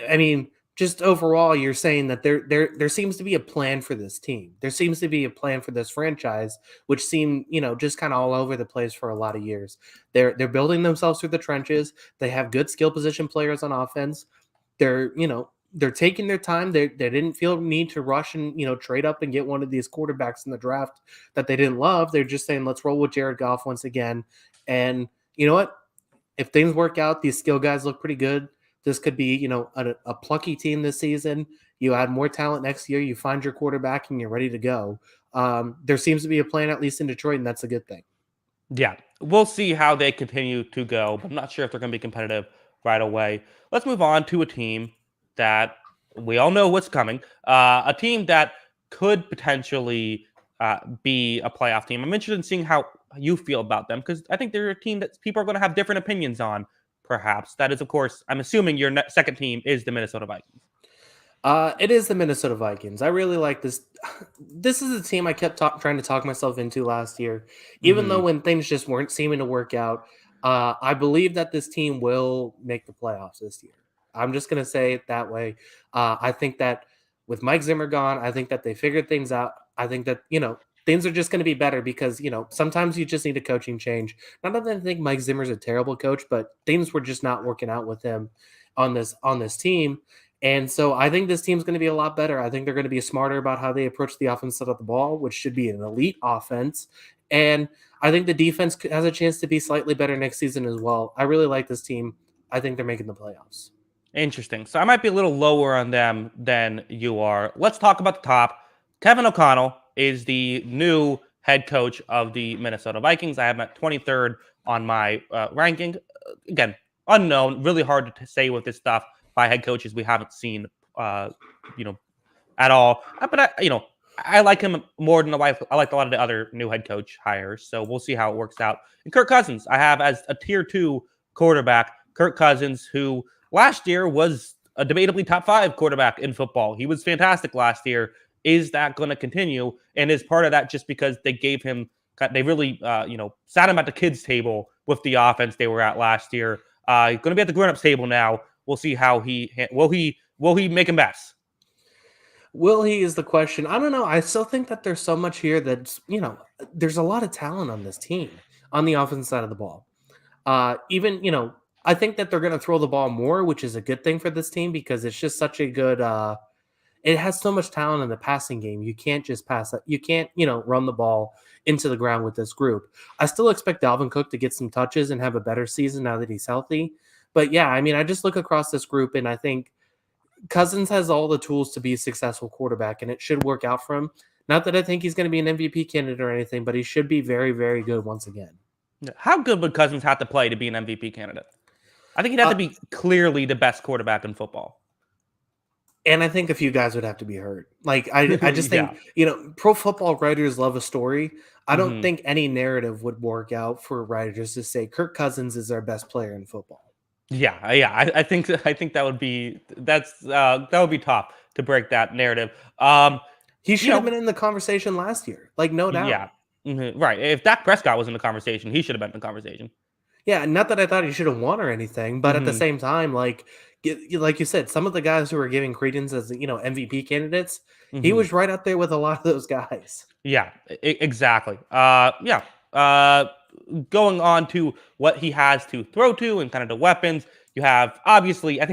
I mean, just overall, you're saying that there seems to be a plan for this team. There seems to be a plan for this franchise, which seemed just kind of all over the place for a lot of years. They're building themselves through the trenches. They have good skill position players on offense. They're taking their time. They didn't feel need to rush and trade up and get one of these quarterbacks in the draft that they didn't love. They're just saying, let's roll with Jared Goff once again. And you know what? If things work out, these skill guys look pretty good. This could be a plucky team this season. You add more talent next year. You find your quarterback and you're ready to go. There seems to be a plan at least in Detroit, and that's a good thing. Yeah, we'll see how they continue to go. I'm not sure if they're going to be competitive right away. Let's move on to a team that we all know what's coming. A team that could potentially be a playoff team. I'm interested in seeing how you feel about them because I think they're a team that people are going to have different opinions on. Perhaps that is, of course, I'm assuming your second team is the Minnesota Vikings. It is the Minnesota Vikings. I really like this. This is a team I kept trying to talk myself into last year, even though Hmm. when things just weren't seeming to work out. I believe that this team will make the playoffs this year. I'm just going to say it that way. I think that with Mike Zimmer gone, I think that they figured things out. I think that, things are just going to be better because, sometimes you just need a coaching change. Not that I think Mike Zimmer's a terrible coach, but things were just not working out with him on this team. And so I think this team's going to be a lot better. I think they're going to be smarter about how they approach the offense side of the ball, which should be an elite offense. And I think the defense has a chance to be slightly better next season as well. I really like this team. I think they're making the playoffs. Interesting. So I might be a little lower on them than you are. Let's talk about the top. Kevin O'Connell is the new head coach of the Minnesota Vikings. I have him at 23rd on my ranking. Again, unknown. Really hard to say with this stuff by head coaches we haven't seen, you know, at all. But I like him more than I like a lot of the other new head coach hires. So we'll see how it works out. And Kirk Cousins, I have as a tier 2 quarterback. Kirk Cousins, who last year was a debatably top 5 quarterback in football. He was fantastic last year. Is that going to continue? And is part of that just because they gave him, they really, sat him at the kids' table with the offense they were at last year. He's going to be at the grown-ups table now. We'll see how will he make a mess. Will he is the question. I don't know. I still think that there's so much here that's, there's a lot of talent on this team on the offensive side of the ball. Even, I think that they're going to throw the ball more, which is a good thing for this team because it's just such a good, it has so much talent in the passing game. You can't just pass it. You can't, run the ball into the ground with this group. I still expect Dalvin Cook to get some touches and have a better season now that he's healthy. But yeah, I mean, I just look across this group and I think Cousins has all the tools to be a successful quarterback, and it should work out for him. Not that I think he's going to be an MVP candidate or anything, but he should be very, very good once again. How good would Cousins have to play to be an MVP candidate? I think he'd have to be clearly the best quarterback in football. And I think a few guys would have to be hurt. Like, I just think, pro football writers love a story. I don't think any narrative would work out for writers to say Kirk Cousins is our best player in football. Yeah. I think that would be that would be tough to break that narrative. He should have been in the conversation last year, like no doubt. Yeah, right. If Dak Prescott was in the conversation, he should have been in the conversation. Yeah, not that I thought he should have won or anything, but at the same time, like you said, some of the guys who are giving credence as MVP candidates, he was right up there with a lot of those guys. Yeah, exactly. Going on to what he has to throw to and kind of the weapons you have. Obviously, I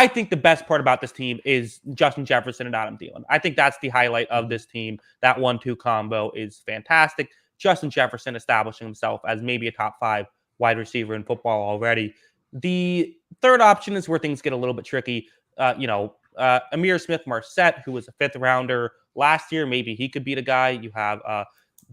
think the best part about this team is Justin Jefferson and Adam Thielen. I think that's the highlight of this team. That 1-2 combo is fantastic. Justin Jefferson establishing himself as maybe a top 5 wide receiver in football already. The third option is where things get a little bit tricky. Amir Smith-Marset, who was a 5th rounder last year, maybe he could be the guy. You have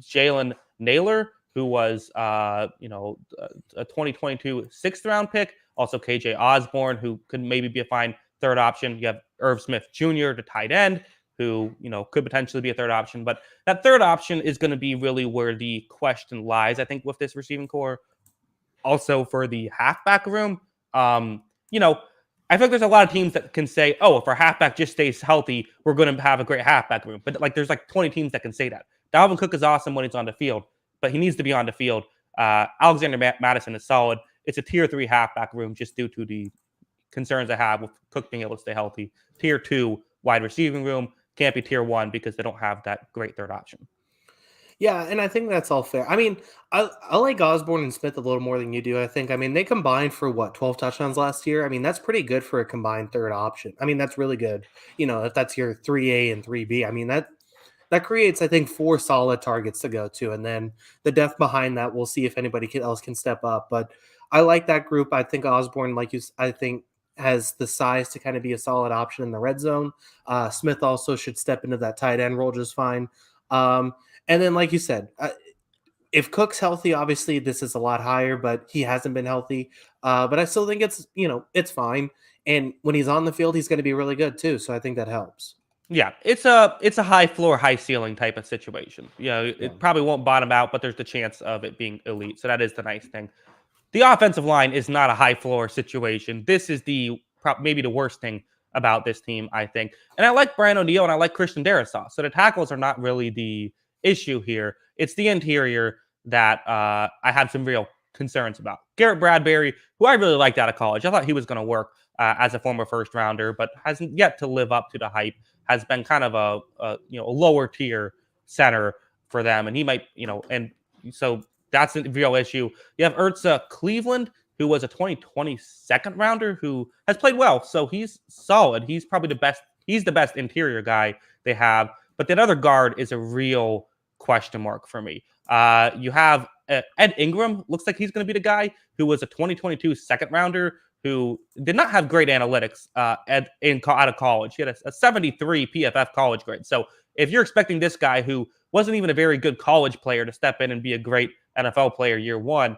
Jalen Naylor, who was a 2022 6th round pick. Also KJ Osborne, who could maybe be a fine third option. You have Irv Smith Jr., the tight end, who could potentially be a third option. But that third option is going to be really where the question lies, I think, with this receiving core. Also for the halfback room, I feel like there's a lot of teams that can say, oh, if our halfback just stays healthy, we're going to have a great halfback room. But there's 20 teams that can say that. Dalvin Cook is awesome when he's on the field, but he needs to be on the field. Alexander Madison is solid. It's a tier 3 halfback room just due to the concerns I have with Cook being able to stay healthy. Tier 2 wide receiving room can't be tier 1 because they don't have that great third option. Yeah, and I think that's all fair. I mean, I like Osborne and Smith a little more than you do, I think. I mean, they combined for 12 touchdowns last year? I mean, that's pretty good for a combined third option. I mean, that's really good. If that's your 3A and 3B, I mean, that creates, I think, 4 solid targets to go to. And then the depth behind that, we'll see if anybody else can step up. But I like that group. I think Osborne, I think, has the size to kind of be a solid option in the red zone. Smith also should step into that tight end role just fine. And then, like you said, if Cook's healthy, obviously this is a lot higher, but he hasn't been healthy. But I still think it's fine. And when he's on the field, he's going to be really good too. So I think that helps. Yeah, it's a high floor, high ceiling type of situation. It probably won't bottom out, but there's the chance of it being elite. So that is the nice thing. The offensive line is not a high floor situation. This is maybe the worst thing about this team, I think. And I like Brian O'Neill and I like Christian Darrisaw. So the tackles are not really the issue here. It's the interior that I have some real concerns about. Garrett Bradbury, who I really liked out of college. I thought he was going to work as a former first rounder, but hasn't yet to live up to the hype. Has been kind of a lower tier center for them, and he might and so that's a real issue. You have Urza Cleveland, who was a 2020 second rounder, who has played well, so he's solid. He's probably the best. He's the best interior guy they have, but that other guard is a real question mark for me. You have Ed Ingram. Looks like he's going to be the guy who was a 2022 second rounder who did not have great analytics out of college. He had a 73 PFF college grade. So if you're expecting this guy who wasn't even a very good college player to step in and be a great NFL player year one,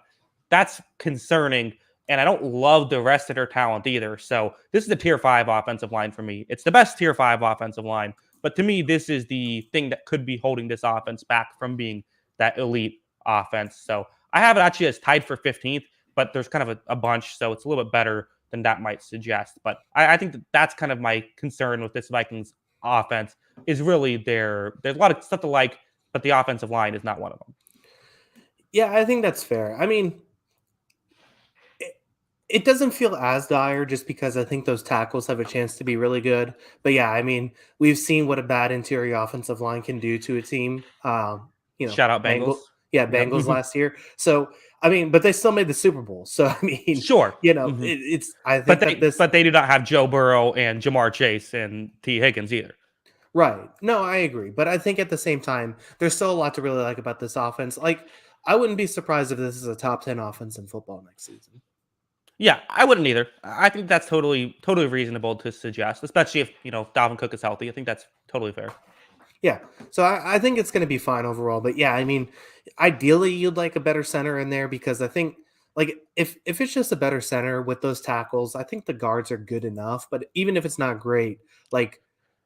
that's concerning. And I don't love the rest of their talent either. So this is the tier 5 offensive line for me. It's the best tier 5 offensive line. But to me, this is the thing that could be holding this offense back from being that elite offense. So I have it actually as tied for 15th, but there's kind of a bunch. So it's a little bit better than that might suggest. But I think that's kind of my concern with this Vikings offense is really there's a lot of stuff to like, but the offensive line is not one of them. Yeah, I think that's fair. I mean, it doesn't feel as dire just because I think those tackles have a chance to be really good. But yeah, I mean, we've seen what a bad interior offensive line can do to a team. Shout out Bengals. Bengals Yep. last year. So, I mean, but they still made the Super Bowl. So, I mean, Sure. I think but they do not have Joe Burrow and Jamar Chase and T. Higgins either. Right. No, I agree. But I think at the same time, there's still a lot to really like about this offense. Like, I wouldn't be surprised if this is a top 10 offense in football next season. Yeah, I wouldn't either. I think that's totally reasonable to suggest, especially if Dalvin Cook is healthy. I think that's totally fair. Yeah, so I think it's going to be fine overall. But yeah, I mean, ideally you'd like a better center in there because I think like if it's just a better center with those tackles, I think the guards are good enough. But even if it's not great, like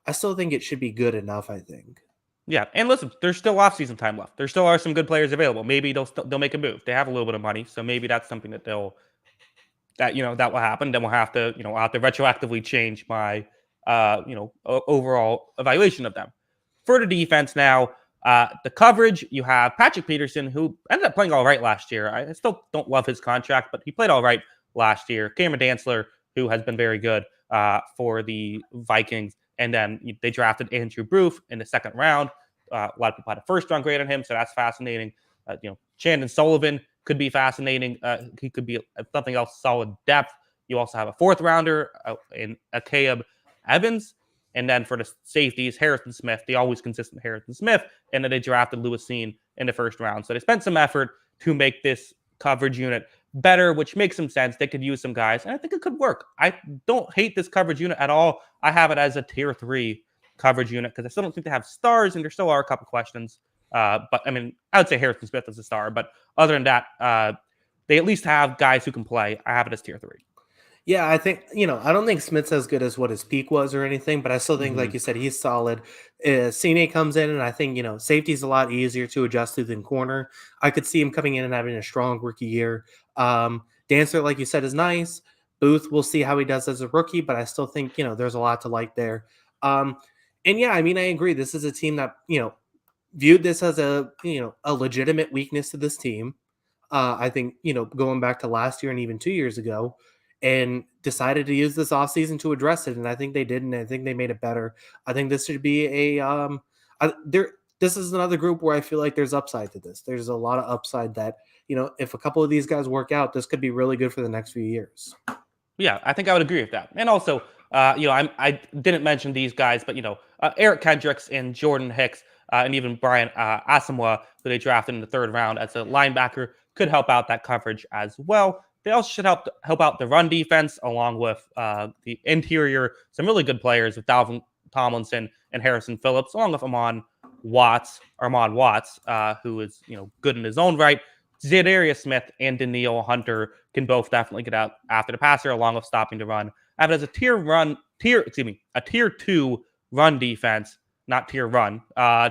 I still think it should be good enough. I think. Yeah, and listen, there's still off-season time left. There still are some good players available. Maybe they'll make a move. They have a little bit of money, so maybe that's something that that will happen. Then we'll have to retroactively change my overall evaluation of them. For the defense now, the coverage, you have Patrick Peterson, who ended up playing all right last year. I still don't love his contract, but he played all right last year. Cameron Dantzler, who has been very good for the Vikings. And then they drafted Andrew Booth in the second round. A lot of people had a first-round grade on him, so that's fascinating. Chandon Sullivan could be fascinating. He could be something else, solid depth. You also have a fourth-rounder in Caleb Evans. And then for the safeties, Harrison Smith, the always consistent Harrison Smith. And then they drafted Lewis Cine in the first round. So they spent some effort to make this coverage unit better, which makes some sense. They could use some guys, and I think it could work. I don't hate this coverage unit at all. I have it as a tier 3 coverage unit because I still don't think they have stars, and there still are a couple questions. But I mean, I would say Harrison Smith is a star. But other than that, they at least have guys who can play. I have it as tier 3. Yeah, I think, I don't think Smith's as good as what his peak was or anything, but I still think, like you said, he's solid. Cine comes in, and I think, safety's a lot easier to adjust to than corner. I could see him coming in and having a strong rookie year. Dancer, like you said, is nice. Booth, we'll see how he does as a rookie, but I still think, there's a lot to like there. And yeah, I mean, I agree. This is a team that, viewed this as a legitimate weakness to this team. I think, going back to last year and even 2 years ago, and decided to use this offseason to address it. And I think they did, and I think they made it better. I think this should be this is another group where I feel like there's upside to this. There's a lot of upside that, if a couple of these guys work out, this could be really good for the next few years. Yeah, I think I would agree with that. And also, I didn't mention these guys, but, Eric Kendricks and Jordan Hicks and even Brian Asamoah, who they drafted in the third round as a linebacker, could help out that coverage as well. They also should help out the run defense along with the interior. Some really good players with Dalvin Tomlinson and Harrison Phillips, along with Armand Watts, who is good in his own right. Zadarius Smith and Danielle Hunter can both definitely get out after the passer, along with stopping the run. I have it as a tier 2 run defense, not tier run,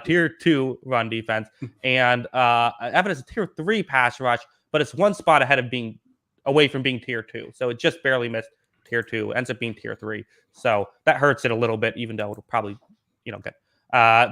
tier 2 run defense, and I have it as a tier 3 pass rush, but it's one spot ahead of being away from being tier 2. So it just barely missed tier 2, ends up being tier 3. So that hurts it a little bit, even though it'll probably, get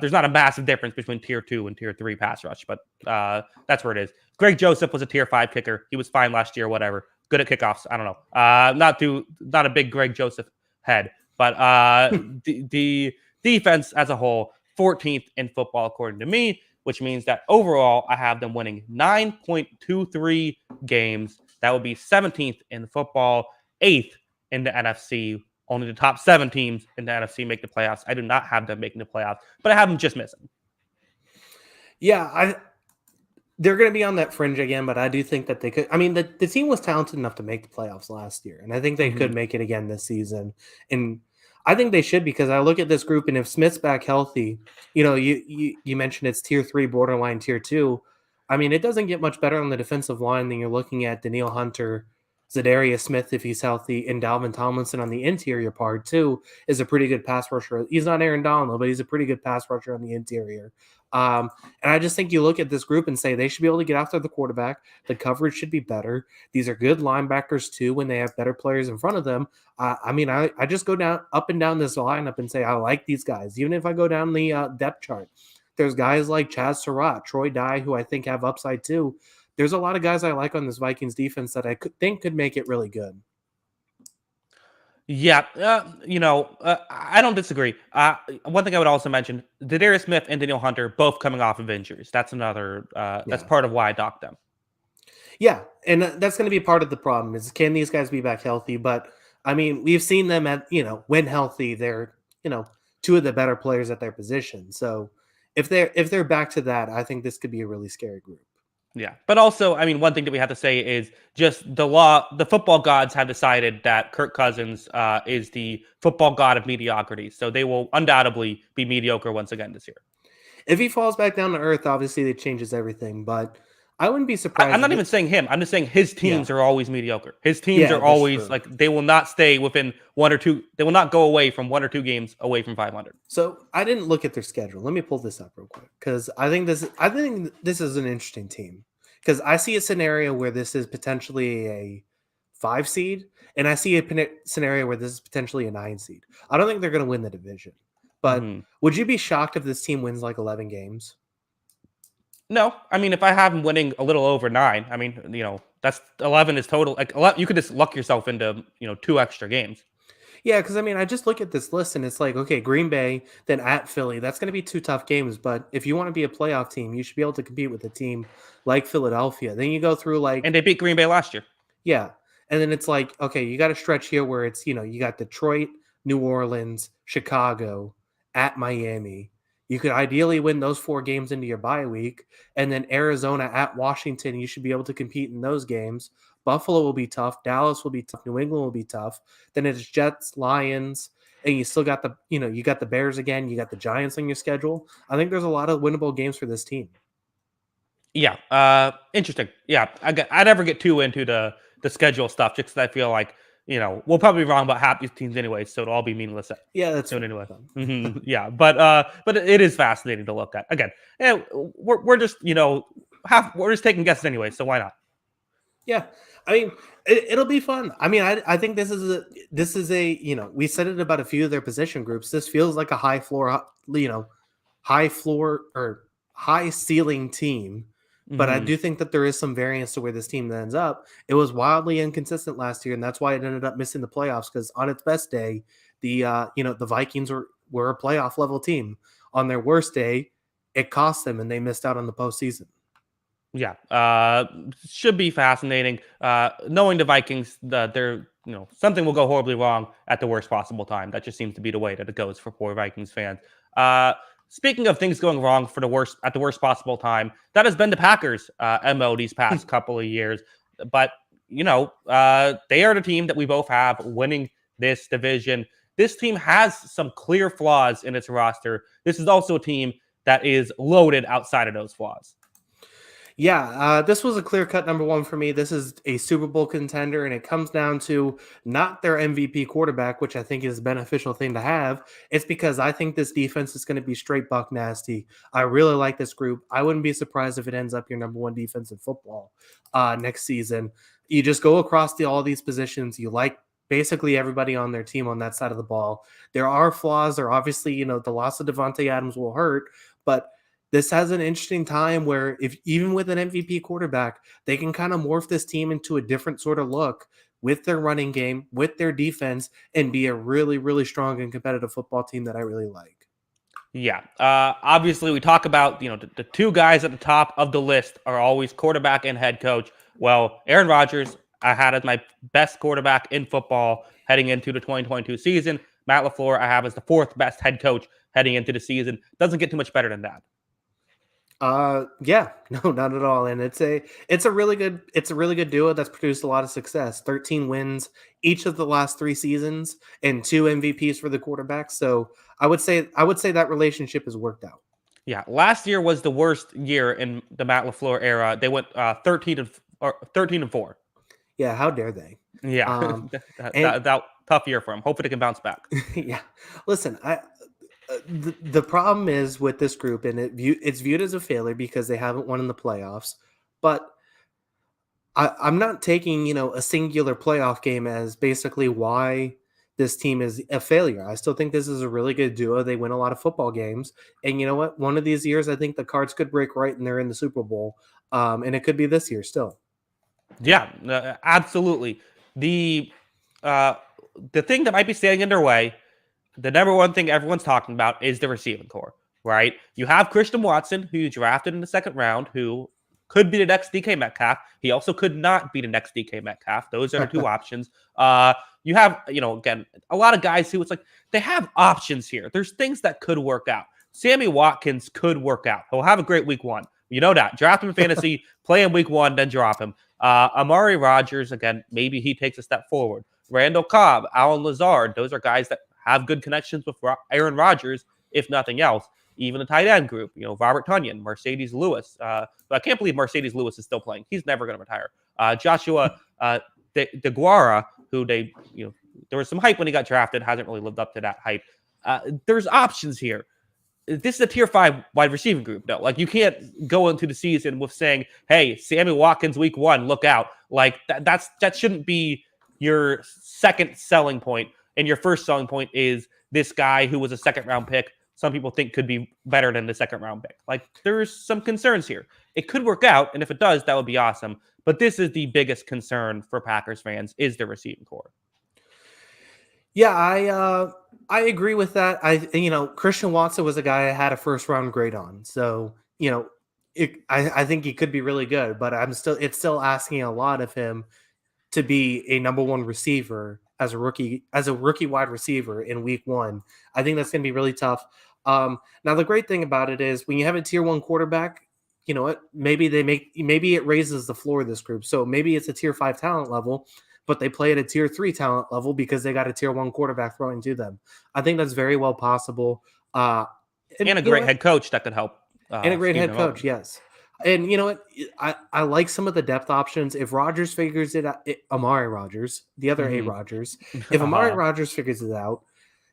There's not a massive difference between tier 2 and tier 3 pass rush, but that's where it is. Greg Joseph was a tier 5 kicker. He was fine last year, whatever. Good at kickoffs. I don't know. Not a big Greg Joseph head, but the defense as a whole, 14th in football according to me, which means that overall I have them winning 9.23 games. That would be 17th in football, 8th in the NFC. Only the top 7 teams in the NFC make the playoffs. I do not have them making the playoffs, but I have them just missing. Yeah, they're going to be on that fringe again, but I do think that they could. I mean, the team was talented enough to make the playoffs last year, and I think they could make it again this season. And I think they should, because I look at this group, and if Smith's back healthy, you mentioned it's tier 3, borderline tier 2. I mean, it doesn't get much better on the defensive line than you're looking at Danielle Hunter, Zadarius Smith if he's healthy, and Dalvin Tomlinson on the interior part too is a pretty good pass rusher. He's not Aaron Donald, but he's a pretty good pass rusher on the interior. And I just think you look at this group and say they should be able to get after the quarterback. The coverage should be better. These are good linebackers too when they have better players in front of them. I just go down up and down this lineup and say I like these guys. Even if I go down the depth chart, there's guys like Chaz Surratt, Troy Dye, who I think have upside too. There's a lot of guys I like on this Vikings defense that I think could make it really good. Yeah, I don't disagree. One thing I would also mention, Zadarius Smith and Danielle Hunter both coming off of injuries. That's another, that's part of why I docked them. Yeah, and that's going to be part of the problem is, can these guys be back healthy? But, I mean, we've seen them at, when healthy, they're, two of the better players at their position. So if they're back to that, I think this could be a really scary group. Yeah, but also, I mean, one thing that we have to say is just the football gods have decided that Kirk Cousins is the football god of mediocrity. So they will undoubtedly be mediocre once again this year. If he falls back down to earth, obviously it changes everything, but I wouldn't be surprised. I'm not even saying him. I'm just saying his teams are always mediocre. His teams are always like, they will not stay within 1 or 2. They will not go away from 1 or 2 games away from 500. So I didn't look at their schedule. Let me pull this up real quick, because I think this is an interesting team, because I see a scenario where this is potentially a 5 seed, and I see a scenario where this is potentially a 9 seed. I don't think they're going to win the division, but would you be shocked if this team wins like 11 games? No, I mean, if I have them winning a little over 9, I mean, that's 11 is total. Like 11, you could just luck yourself into 2 extra games. Yeah, because I mean, I just look at this list and it's like, okay, Green Bay, then at Philly. That's going to be 2 tough games. But if you want to be a playoff team, you should be able to compete with a team like Philadelphia. Then you go through and they beat Green Bay last year. Yeah, and then it's like, okay, you got a stretch here where it's you got Detroit, New Orleans, Chicago, at Miami. You could ideally win those 4 games into your bye week, and then Arizona at Washington. You should be able to compete in those games. Buffalo will be tough. Dallas will be tough. New England will be tough. Then it's Jets, Lions, and you still got you got the Bears again. You got the Giants on your schedule. I think there's a lot of winnable games for this team. Yeah, interesting. Yeah, I never get too into the schedule stuff, just because I feel like we'll probably be wrong about half these teams anyway, so it'll all be meaningless. Yeah, that's soon anyway. Yeah, but it is fascinating to look at. Again, we're just we're just taking guesses anyway, so why not? Yeah, I mean, it'll be fun. I mean, I think this is a we said it about a few of their position groups. This feels like a high floor or high ceiling team. But I do think that there is some variance to where this team ends up. It was wildly inconsistent last year, and that's why it ended up missing the playoffs, because on its best day, the Vikings were a playoff level team. On their worst day, it cost them, and they missed out on the postseason. Yeah, should be fascinating. Knowing the Vikings, they're something will go horribly wrong at the worst possible time. That just seems to be the way that it goes for poor Vikings fans. Speaking of things going wrong at the worst possible time, that has been the Packers' MO these past couple of years. But they are the team that we both have winning this division. This team has some clear flaws in its roster. This is also a team that is loaded outside of those flaws. Yeah, this was a clear-cut number 1 for me. This is a Super Bowl contender, and it comes down to not their MVP quarterback, which I think is a beneficial thing to have. It's because I think this defense is going to be straight buck nasty. I really like this group. I wouldn't be surprised if it ends up your number 1 defense in football next season. You just go across all these positions. You like basically everybody on their team on that side of the ball. There are flaws. There obviously, the loss of Devontae Adams will hurt, but this has an interesting time where if even with an MVP quarterback, they can kind of morph this team into a different sort of look with their running game, with their defense, and be a really, really strong and competitive football team that I really like. Yeah. Obviously, we talk about, the two guys at the top of the list are always quarterback and head coach. Well, Aaron Rodgers, I had as my best quarterback in football heading into the 2022 season. Matt LaFleur, I have as the fourth best head coach heading into the season. Doesn't get too much better than that. Yeah, no, not at all. And it's a really good duo that's produced a lot of success. 13 wins each of the last 3 seasons and 2 MVPs for the quarterbacks. So I would say that relationship has worked out. Yeah, last year was the worst year in the Matt LaFleur era. They went 13-4. Yeah, how dare they? Yeah, Um, and that tough year for him. Hopefully, they can bounce back. yeah, listen, the problem is with this group, and it's viewed as a failure because they haven't won in the playoffs. But I'm not taking a singular playoff game as basically why this team is a failure. I still think this is a really good duo. They win a lot of football games, and you know what? One of these years, I think the cards could break right, and they're in the Super Bowl. And it could be this year still. Yeah, absolutely. The uh, the thing that might be standing in their way, the number one thing everyone's talking about is the receiving core, right? You have Christian Watson, who you drafted in the second round, who could be the next DK Metcalf. He also could not be the next DK Metcalf. Those are the two options. You have, again, a lot of guys who it's like they have options here. There's things that could work out. Sammy Watkins could work out. He'll have a great week one. You know that. Draft him in fantasy, play him week one, then drop him. Amari Rodgers, again, maybe he takes a step forward. Randall Cobb, Alan Lazard, those are guys that have good connections with Aaron Rodgers, if nothing else. Even the tight end group, Robert Tonyan, Mercedes Lewis. I can't believe Mercedes Lewis is still playing. He's never going to retire. Joshua DeGuara, who there was some hype when he got drafted, hasn't really lived up to that hype. There's options here. This is a tier 5 wide receiving group, though. Like, you can't go into the season with saying, hey, Sammy Watkins week 1, look out. Like, that shouldn't be your second selling point. And your first selling point is this guy who was a second-round pick some people think could be better than the second-round pick. Like, there's some concerns here. It could work out, and if it does, that would be awesome. But this is the biggest concern for Packers fans, is the receiving core. Yeah, I agree with that. Christian Watson was a guy I had a first round grade on, so I think he could be really good. But it's still asking a lot of him to be a number one receiver as a rookie wide receiver in week 1. I think that's going to be really tough. Now the great thing about it is when you have a tier 1 quarterback, you know what? Maybe it raises the floor of this group. So maybe it's a tier 5 talent level, but they play at a tier 3 talent level because they got a tier 1 quarterback throwing to them. I think that's very well possible. And a great head coach that could help. And a great head coach, yes. And you know what? I like some of the depth options. If Rodgers figures it out, Amari Rodgers, the other A Rodgers, if Amari Rodgers figures it out,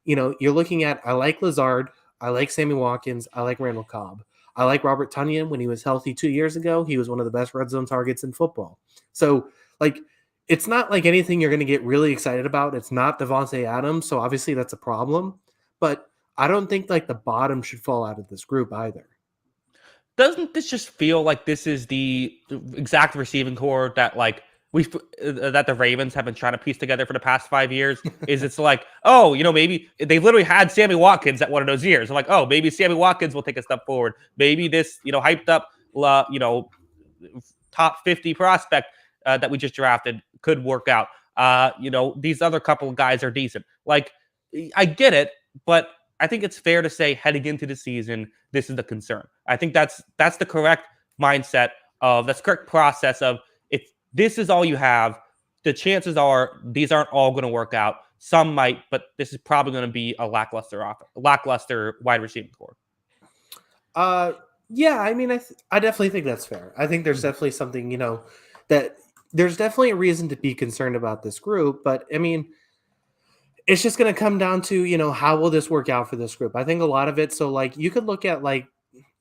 you're looking at, I like Lazard, I like Sammy Watkins, I like Randall Cobb. I like Robert Tonyan. When he was healthy 2 years ago, he was one of the best red zone targets in football. So, it's not like anything you're going to get really excited about. It's not Devontae Adams, so obviously that's a problem. But I don't think the bottom should fall out of this group either. Doesn't this just feel like this is the exact receiving core that that the Ravens have been trying to piece together for the past 5 years? It's like, oh, maybe they literally had Sammy Watkins at one of those years. I'm like, oh, maybe Sammy Watkins will take a step forward. Maybe this, hyped up, top 50 prospect that we just drafted could work out. These other couple of guys are decent. Like, I get it, but I think it's fair to say heading into the season, this is the concern. I think that's the correct mindset that's the correct process of, if this is all you have, the chances are these aren't all going to work out. Some might, but this is probably going to be a lackluster wide receiving core. Yeah, I mean, I definitely think that's fair. I think there's definitely something, that there's definitely a reason to be concerned about this group, but I mean, it's just going to come down to, how will this work out for this group? I think a lot of it. So you could look at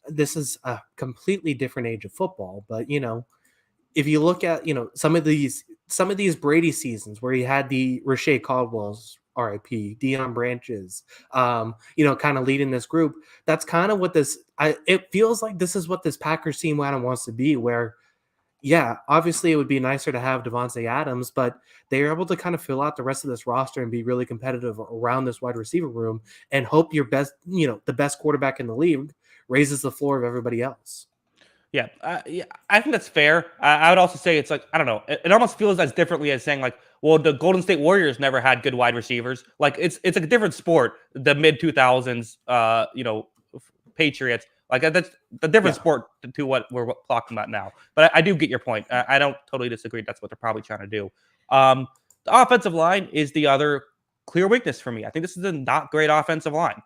this is a completely different age of football, but if you look at, some of these some of these Brady seasons where he had the Rashay Caldwell's RIP, Deion Branches, kind of leading this group. That's kind of what it feels like this is what this Packers team kind of wants to be, where yeah, obviously it would be nicer to have Devontae Adams, but they're able to kind of fill out the rest of this roster and be really competitive around this wide receiver room and hope the best quarterback in the league raises the floor of everybody else. Yeah, I think that's fair. I would also say it's like I don't know. It almost feels as differently as saying like, well, the Golden State Warriors never had good wide receivers. Like it's a different sport. The mid 2000s, Patriots. Like that's the different sport to what we're talking about now. But I do get your point. I don't totally disagree. That's what they're probably trying to do. The offensive line is the other clear weakness for me. I think this is a not great offensive line.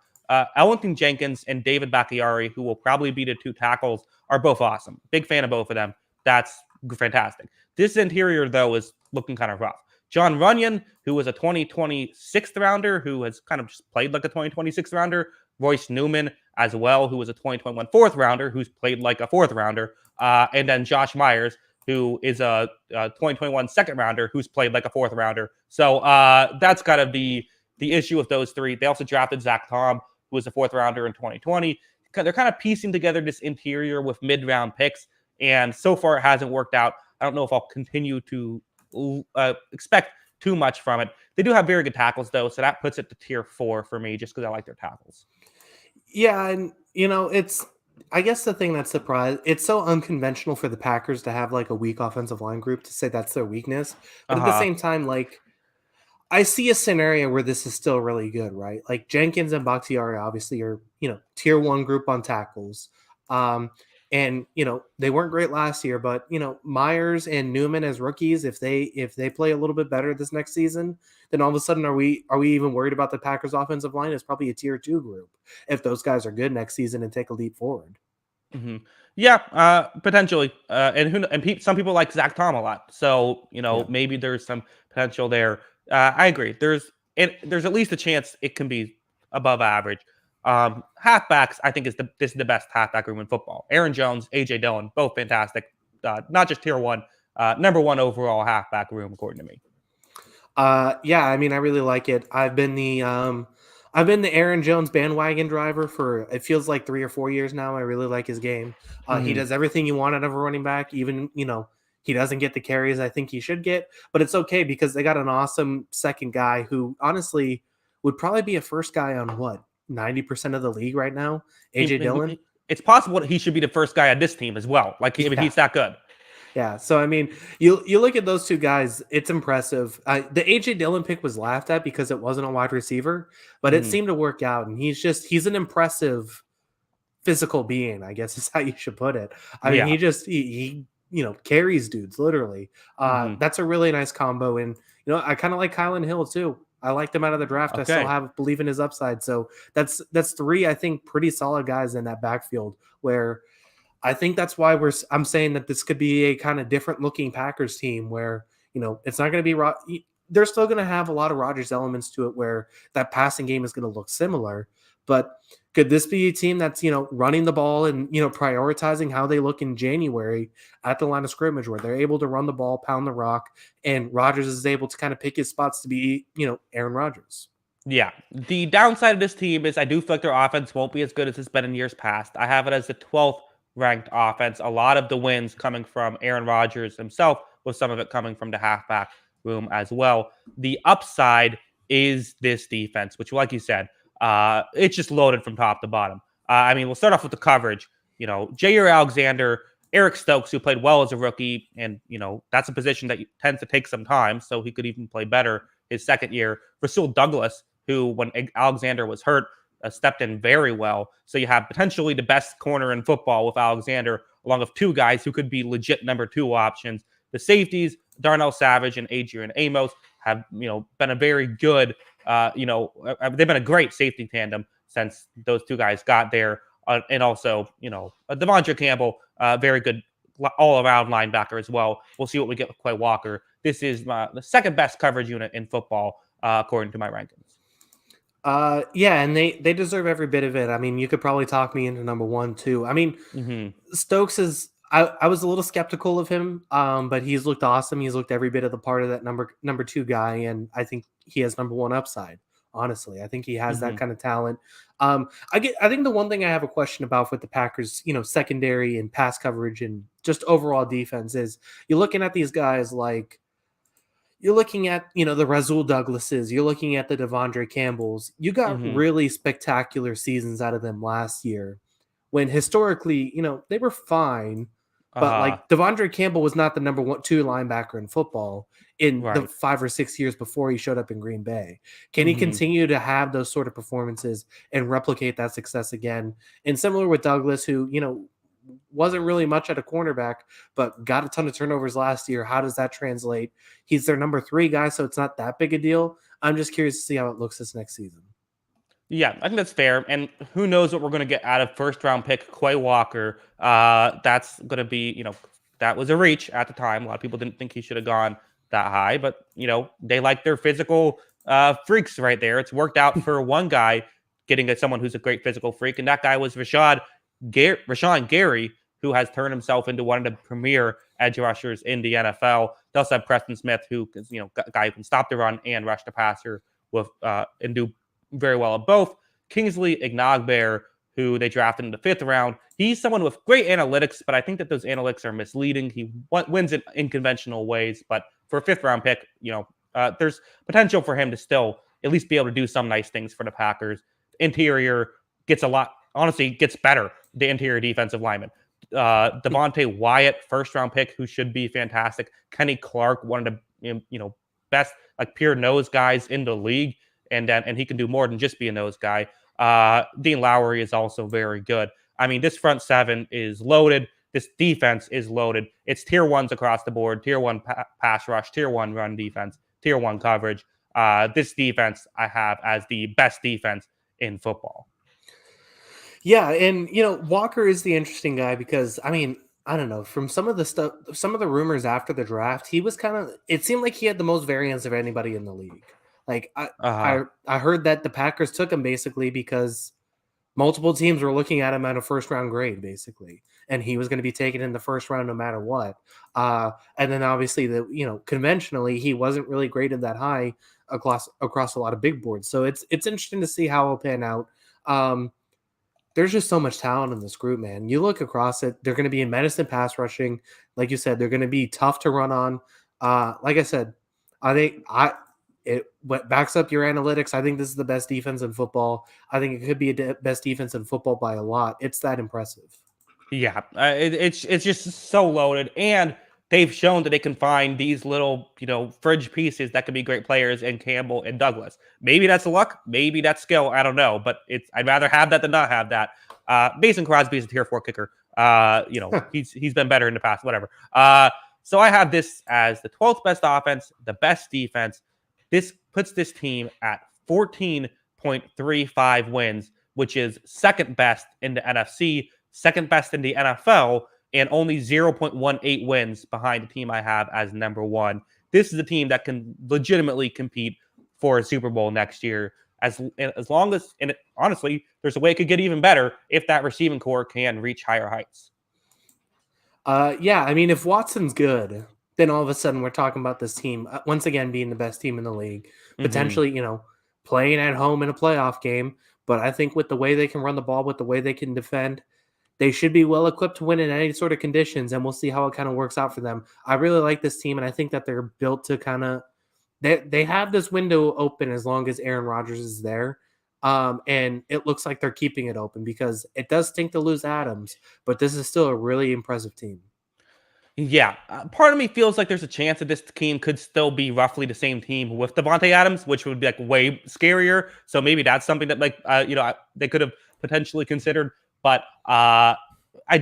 Ellington Jenkins and David Bakhtiari, who will probably be the two tackles, are both awesome. Big fan of both of them. That's fantastic. This interior, though, is looking kind of rough. John Runyon, who was a 2026 rounder, who has kind of just played like a 2026 rounder. Royce Newman as well, who was a 2021 fourth rounder, who's played like a fourth rounder. And then Josh Myers, who is a 2021 second rounder, who's played like a fourth rounder. So that's kind of the issue with those three. They also drafted Zach Tom, who was a fourth rounder in 2020. They're kind of piecing together this interior with mid-round picks, and so far it hasn't worked out. I don't know if I'll continue to expect too much from it. They do have very good tackles, though, so that puts it to tier 4 for me, just because I like their tackles. Yeah, and it's I guess the thing that surprised it's so unconventional for the Packers to have like a weak offensive line group to say that's their weakness, but at the same time, like I see a scenario where this is still really good, right? Like Jenkins and Bakhtiari obviously are, tier 1 group on tackles. And they weren't great last year, but Myers and Newman as rookies, if they play a little bit better this next season, then all of a sudden are we even worried about the Packers offensive line? It's probably a tier 2 group if those guys are good next season and take a leap forward. Mm-hmm. Yeah, potentially. And some people like Zach Tom a lot, so maybe there's some potential there. I agree. There's at least a chance it can be above average. Halfbacks, I think this is the best halfback room in football. Aaron Jones, AJ Dillon, both fantastic. Not just tier 1, number 1 overall halfback room according to me. Yeah, I mean, I really like it. I've been the Aaron Jones bandwagon driver for it feels like 3 or 4 years now. I really like his game. He does everything you want out of a running back. Even he doesn't get the carries I think he should get, but it's okay because they got an awesome second guy who honestly would probably be a first guy on 90% of the league right now. AJ Dillon. It's possible that he should be the first guy on this team as well. Like he's that good. Yeah, so I mean, you look at those two guys, it's impressive. The AJ Dillon pick was laughed at because it wasn't a wide receiver, but it seemed to work out, and he's an impressive physical being, I guess is how you should put it. I mean, he carries dudes literally. That's a really nice combo, and I kind of like Kylan Hill too. I liked him out of the draft. Okay. I still believe in his upside. So that's 3, I think, pretty solid guys in that backfield where. I think that's why I'm saying that this could be a kind of different looking Packers team where, it's not going to be they're still going to have a lot of Rodgers elements to it where that passing game is going to look similar. But could this be a team that's, running the ball and, prioritizing how they look in January at the line of scrimmage where they're able to run the ball, pound the rock, and Rodgers is able to kind of pick his spots to be, Aaron Rodgers? Yeah. The downside of this team is I do feel like their offense won't be as good as it's been in years past. I have it as the 12th ranked offense. A lot of the wins coming from Aaron Rodgers himself, with some of it coming from the halfback room as well. The upside is this defense, which, like you said, it's just loaded from top to bottom. I mean, we'll start off with the coverage. Jair Alexander, Eric Stokes, who played well as a rookie, and that's a position that tends to take some time, so he could even play better his second year. Rasul Douglas, who, when Alexander was hurt, stepped in very well. So you have potentially the best corner in football with Alexander, along with 2 guys who could be legit number 2 options. The safeties, Darnell Savage and Adrian Amos, have been a very good, they've been a great safety tandem since those 2 guys got there. And also, Devondre Campbell, very good all-around linebacker as well. We'll see what we get with Quay Walker. This is the second best coverage unit in football, according to my rankings. Yeah, and they deserve every bit of it. I mean, you could probably talk me into number 1 too. I mean, Stokes is I was a little skeptical of him, but he's looked awesome. He's looked every bit of the part of that number two guy, and I think he has number one upside. Honestly, I think he has that Mhm. kind of talent. I think the one thing I have a question about with the Packers, secondary and pass coverage and just overall defense is you're looking at these guys like you're looking at the Razul Douglases, you're looking at the Devondre Campbells. You got Mhm. really spectacular seasons out of them last year when historically, they were fine, but Uh-huh. like Devondre Campbell was not the number one, two linebacker in football in the Right. 5 or 6 years before he showed up in Green Bay. Can he Mhm. continue to have those sort of performances and replicate that success again? And similar with Douglas, who, wasn't really much at a cornerback, but got a ton of turnovers last year. How does that translate? He's their number three guy, so it's not that big a deal. I'm just curious to see how it looks this next season. Yeah, I think that's fair. And who knows what we're going to get out of first round pick Quay Walker. That's going to be, that was a reach at the time. A lot of people didn't think he should have gone that high, but, they like their physical freaks right there. It's worked out for one guy getting at someone who's a great physical freak, and that guy was Rashawn Gary, who has turned himself into one of the premier edge rushers in the NFL. They also have Preston Smith, who is, guy who can stop the run and rush the passer with and do very well at both. Kingsley Ignagbare, who they drafted in the fifth round, he's someone with great analytics, but I think that those analytics are misleading. He wins in unconventional ways, but for a fifth round pick, there's potential for him to still at least be able to do some nice things for the Packers. Interior gets a lot, honestly, gets better. The interior defensive lineman. Devontae Wyatt, first round pick, who should be fantastic. Kenny Clark, one of the best like pure nose guys in the league, and he can do more than just be a nose guy. Dean Lowry is also very good. I mean, this front seven is loaded. This defense is loaded. It's tier ones across the board: tier one pass rush, tier one run defense, tier one coverage. This defense I have as the best defense in football. Yeah, and Walker is the interesting guy because I mean, I don't know, from some of the rumors after the draft, he was kind of it seemed like he had the most variance of anybody in the league. Like Uh huh. I heard that the Packers took him basically because multiple teams were looking at him at a first round grade, basically, and he was going to be taken in the first round no matter what. And then obviously conventionally he wasn't really graded that high across a lot of big boards. So it's interesting to see how it'll pan out. There's just so much talent in this group, man. You look across it, they're going to be in medicine pass rushing. Like you said, they're going to be tough to run on. Like I said, I think it backs up your analytics. I think this is the best defense in football. I think it could be a best defense in football by a lot. It's that impressive. Yeah, it's just so loaded, and they've shown that they can find these little fridge pieces that could be great players in Campbell and Douglas. Maybe that's luck, maybe that's skill. I don't know, but I'd rather have that than not have that. Mason Crosby is a tier four kicker. He's been better in the past. Whatever. So I have this as the 12th best offense, the best defense. This puts this team at 14.35 wins, which is second best in the NFC, second best in the NFL, and only 0.18 wins behind the team I have as number one. This is a team that can legitimately compete for a Super Bowl next year. As long as, and honestly, there's a way it could get even better if that receiving core can reach higher heights. Yeah, I mean, if Watson's good, then all of a sudden we're talking about this team once again being the best team in the league, Mm-hmm. potentially, playing at home in a playoff game. But I think with the way they can run the ball, with the way they can defend, they should be well equipped to win in any sort of conditions, and we'll see how it kind of works out for them. I really like this team, and I think that they're built to kind of they have this window open as long as Aaron Rodgers is there. And it looks like they're keeping it open because it does stink to lose Adams, but this is still a really impressive team. Yeah, part of me feels like there's a chance that this team could still be roughly the same team with Devontae Adams, which would be like way scarier. So maybe that's something that they could have potentially considered. But I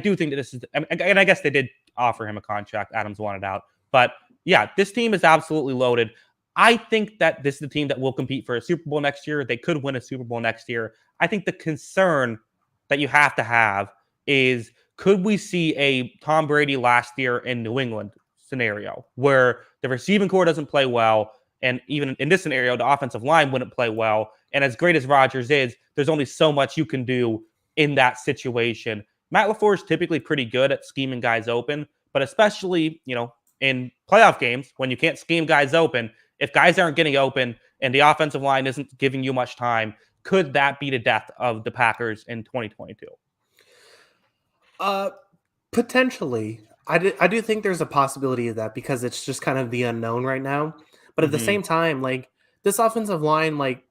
do think that this is, and I guess they did offer him a contract. Adams wanted out, but yeah, this team is absolutely loaded. I think that this is the team that will compete for a Super Bowl next year. They could win a Super Bowl next year. I think the concern that you have to have is, could we see a Tom Brady last year in New England scenario where the receiving core doesn't play well, and even in this scenario, the offensive line wouldn't play well. And as great as Rodgers is, there's only so much you can do in that situation. Matt LaFleur is typically pretty good at scheming guys open, but especially, in playoff games when you can't scheme guys open, if guys aren't getting open and the offensive line isn't giving you much time, could that be the death of the Packers in 2022? Uh, Potentially. I do think there's a possibility of that because it's just kind of the unknown right now. But at the Hmm. same time, like this offensive line, like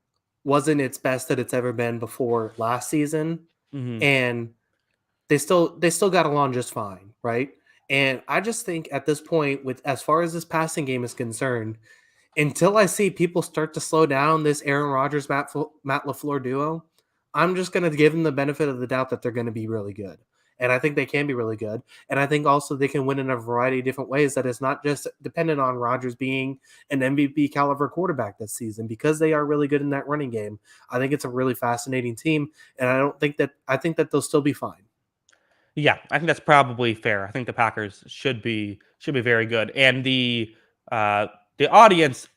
wasn't its best that it's ever been before last season, Hmm. and they still got along just fine, right? And I just think at this point, with as far as this passing game is concerned, until I see people start to slow down this Aaron Rodgers Matt LaFleur duo, I'm just going to give them the benefit of the doubt that they're going to be really good. And I think they can be really good. And I think also they can win in a variety of different ways that is not just dependent on Rodgers being an MVP caliber quarterback this season because they are really good in that running game. I think it's a really fascinating team. And I think that they'll still be fine. Yeah, I think that's probably fair. I think the Packers should be very good, and uh, the audience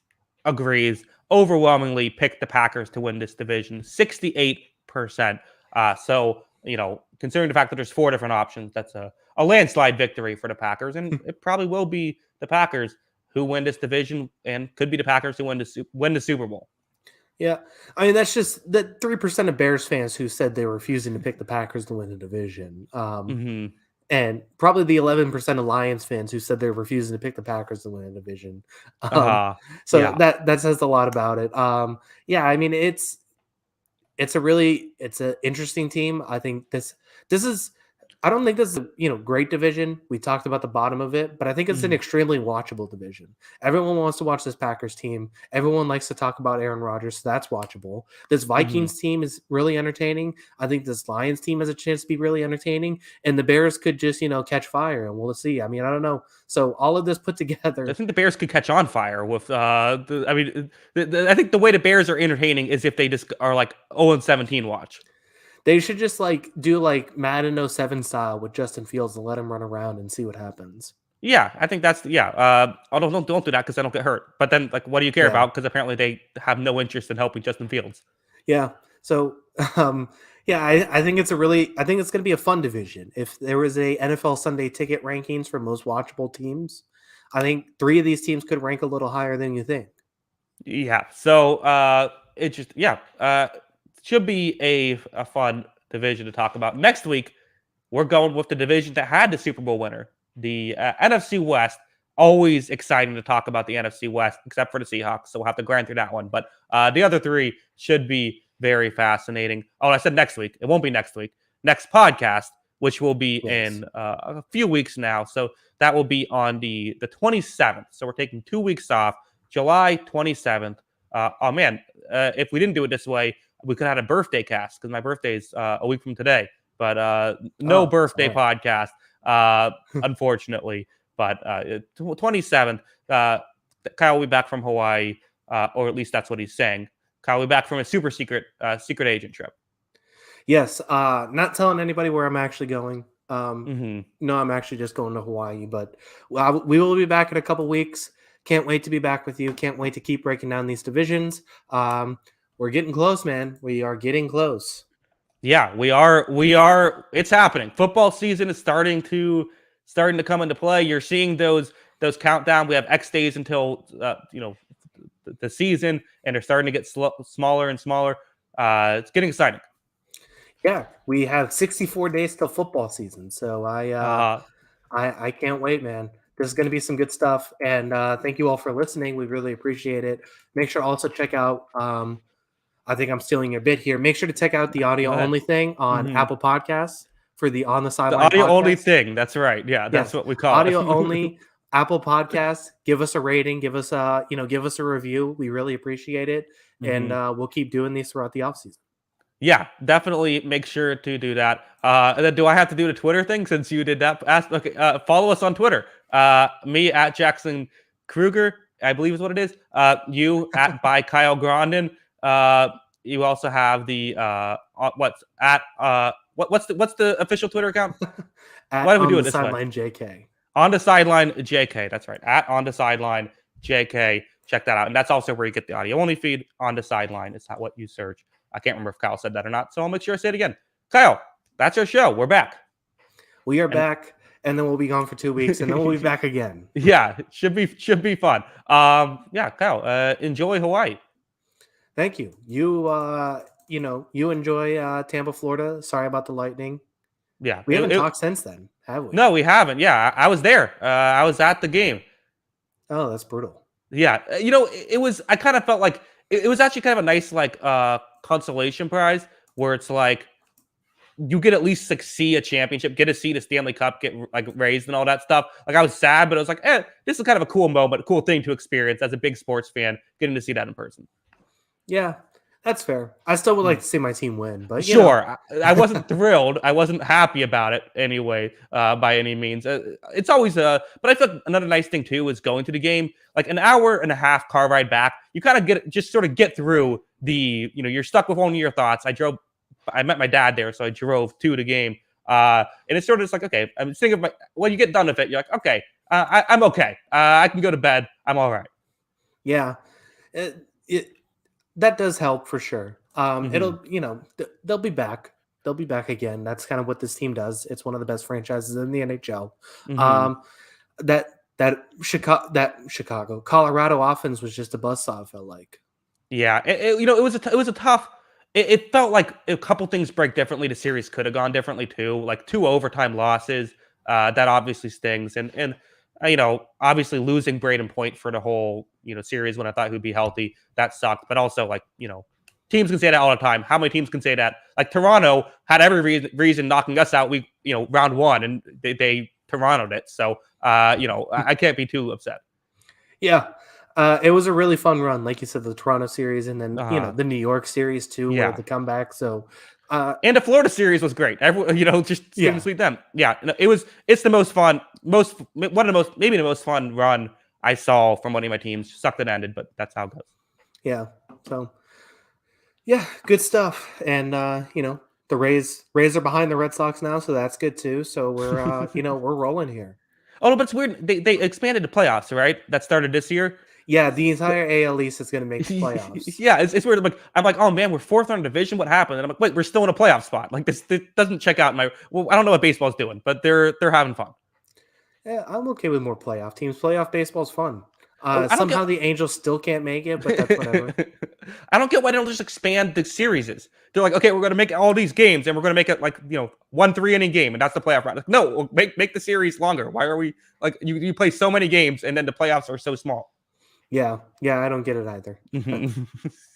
agrees overwhelmingly. Pick the Packers to win this division, 68%. So considering the fact that there's four different options, that's a landslide victory for the Packers, and it probably will be the Packers who win this division, and could be the Packers who win the Super Bowl. Yeah, I mean that's just the 3% of Bears fans who said they were refusing to pick the Packers to win the division, Hmm. and probably the 11% of Lions fans who said they're refusing to pick the Packers to win the division. Um, so Yeah. that says a lot about it. Yeah, I mean it's an interesting team. I think this is I don't think this is a great division. We talked about the bottom of it, but I think it's an Mhm. extremely watchable division. Everyone wants to watch this Packers team. Everyone likes to talk about Aaron Rodgers, so that's watchable. This Mhm. Vikings team is really entertaining. I think this Lions team has a chance to be really entertaining, and the Bears could just catch fire, and we'll see. I mean, I don't know. So all of this put I together, think the Bears could catch on fire with. I think the way the Bears are entertaining is if they just are like 0-17 watch. they should just like do like Madden '07 style with Justin Fields and let him run around and see what happens. Yeah, I think that's yeah. Oh, don't do that because I don't get hurt. But then, like, what do you care Yeah. about? Because apparently they have no interest in helping Justin Fields. Yeah. So, um, yeah, I think it's going to be a fun division. If there was a NFL Sunday ticket rankings for most watchable teams, I think three of these teams could rank a little higher than you think. Yeah. So it just yeah should be a fun division to talk about next week. We're going with the division that had the Super Bowl winner, the NFC West. Always exciting to talk about the NFC West, except for the Seahawks. So we'll have to grind through that one. But the other three should be very fascinating. Oh, I said next week. It won't be next week. Next podcast, which will be Yes. in a few weeks now. So that will be on the 27th. So we're taking 2 weeks off, July 27th. Oh, man. If we didn't do it this way, we could have had a birthday cast because my birthday is a week from today. But no Oh, birthday sorry. podcast, unfortunately. But 27th, Kyle will be back from Hawaii, or at least that's what he's saying. Kyle will be back from a super secret agent trip. Yes. Not telling anybody where I'm actually going. Hmm. No, I'm actually just going to Hawaii, but we will be back in a couple weeks. Can't wait to be back with you. Can't wait to keep breaking down these divisions. We're getting close, man. We are getting close. Yeah, we are. We are. It's happening. Football season is starting to come into play. You're seeing those countdown. We have X days until the season, and they're starting to get smaller and smaller. It's getting exciting. Yeah, we have 64 days till football season, so Uh, I can't wait, man. This is going to be some good stuff, and thank you all for listening. We really appreciate it. Make sure also check out. I think I'm stealing your bit here. Make sure to check out the Go audio ahead. only thing on Hmm. Apple Podcasts for the On the The Sideline audio only podcast. thing. That's right. Yeah, that's Yes, what we call audio it. only. Apple Podcasts. Give us a rating. Give us a review. We really appreciate it, and Hmm. we'll keep doing these throughout the offseason. Yeah, definitely make sure to do that. And then do I have to do the Twitter thing since you did that? Okay, follow us on Twitter. Me at Jackson Kruger, I believe is what it is. You at by Kyle Grondin. Uh, you also have the what's at what's the official Twitter account? Why At do we On do it the this way? Sideline, JK. On the sideline, JK. That's right. At on the sideline, JK. Check that out. And that's also where you get the audio only feed. On the sideline is what you search. I can't remember if Kyle said that or not. So I'll make sure I say it again. Kyle, that's our show. We're back. We are And back, and then we'll be gone for 2 weeks, and then we'll be back again. yeah, it should be fun. Yeah, Kyle, enjoy Hawaii. Thank you. You enjoy Tampa, Florida. Sorry about the lightning. Yeah, We haven't talked since then, have we? no, we haven't. Yeah, I was there. I was at the game. Oh, that's brutal. Yeah, it was. I kind of felt like it was actually kind of a nice like consolation prize where it's like you get at least like see a championship, get to see the Stanley Cup get like raised and all that stuff. Like I was sad, but it was like, this is kind of a cool moment, a cool thing to experience as a big sports fan, getting to see that in person. Yeah, that's fair. I still would like to see my team win, but Sure, I wasn't thrilled. I wasn't happy about it anyway, by any means. It's always but I feel like another nice thing too is going to the game, like an hour and a half car ride back. You kind of sort of get through you're stuck with only your thoughts. I met my dad there, so I drove to the game, and it's sort of just like, okay, I'm thinking when you get done with it, you're like, okay, I'm okay. I can go to bed. I'm all right. yeah, it that does help for sure. Mm-hmm. They'll be back. They'll be back again. That's kind of what this team does. It's one of the best franchises in the NHL. Mm-hmm. Um, that Chicago, Colorado offense was just a buzzsaw. I felt like. Yeah, it was a tough. It felt like a couple things break differently. The series could have gone differently too. Like two overtime losses, that obviously stings, and obviously losing Braden Point for the whole series when I thought he'd be healthy, that sucked. But also like teams can say that all the time. How many teams can say that? Like Toronto had every reason knocking us out. Round one, and they Toronto'd it. So I can't be too upset. Yeah. It was a really fun run, like you said, the Toronto series, and then Uh, the New York series too, where yeah. the comeback. So, And the Florida series was great. Everyone, just skim yeah, sweep them. Yeah, it's the most fun, one of the most, maybe the most fun run I saw from one of my teams. Sucked that ended, but that's how it goes. yeah. So, yeah, good stuff. And the Rays are behind the Red Sox now, so that's good too. So we're we're rolling here. Oh, no, but it's weird. They expanded the playoffs, right? That started this year. Yeah, the entire AL East is going to make the playoffs. Yeah, it's weird. I'm like, oh man, we're fourth on the division. What happened? And I'm like, wait, we're still in a playoff spot. Like this doesn't check out my. Well, I don't know what baseball's doing, but they're having fun. Yeah, I'm okay with more playoff teams. Playoff baseball's fun. I don't Somehow get. the Angels still can't make it, but that's whatever. I don't get why they don't just expand the series. They're like, okay, we're going to make all these games, and we're going to make it like 1 3 inning game, and that's the playoff round. Like, no, make the series longer. Why are we like you play so many games, and then the playoffs are so small? Yeah, I don't get it either.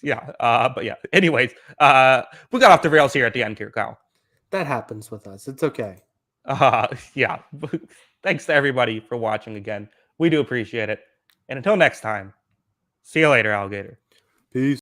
Yeah, but yeah. Anyways, we got off the rails here at the end here, Kyle. That happens with us. It's okay. Yeah. Thanks to everybody for watching again. We do appreciate it. And until next time, see you later, alligator. Peace.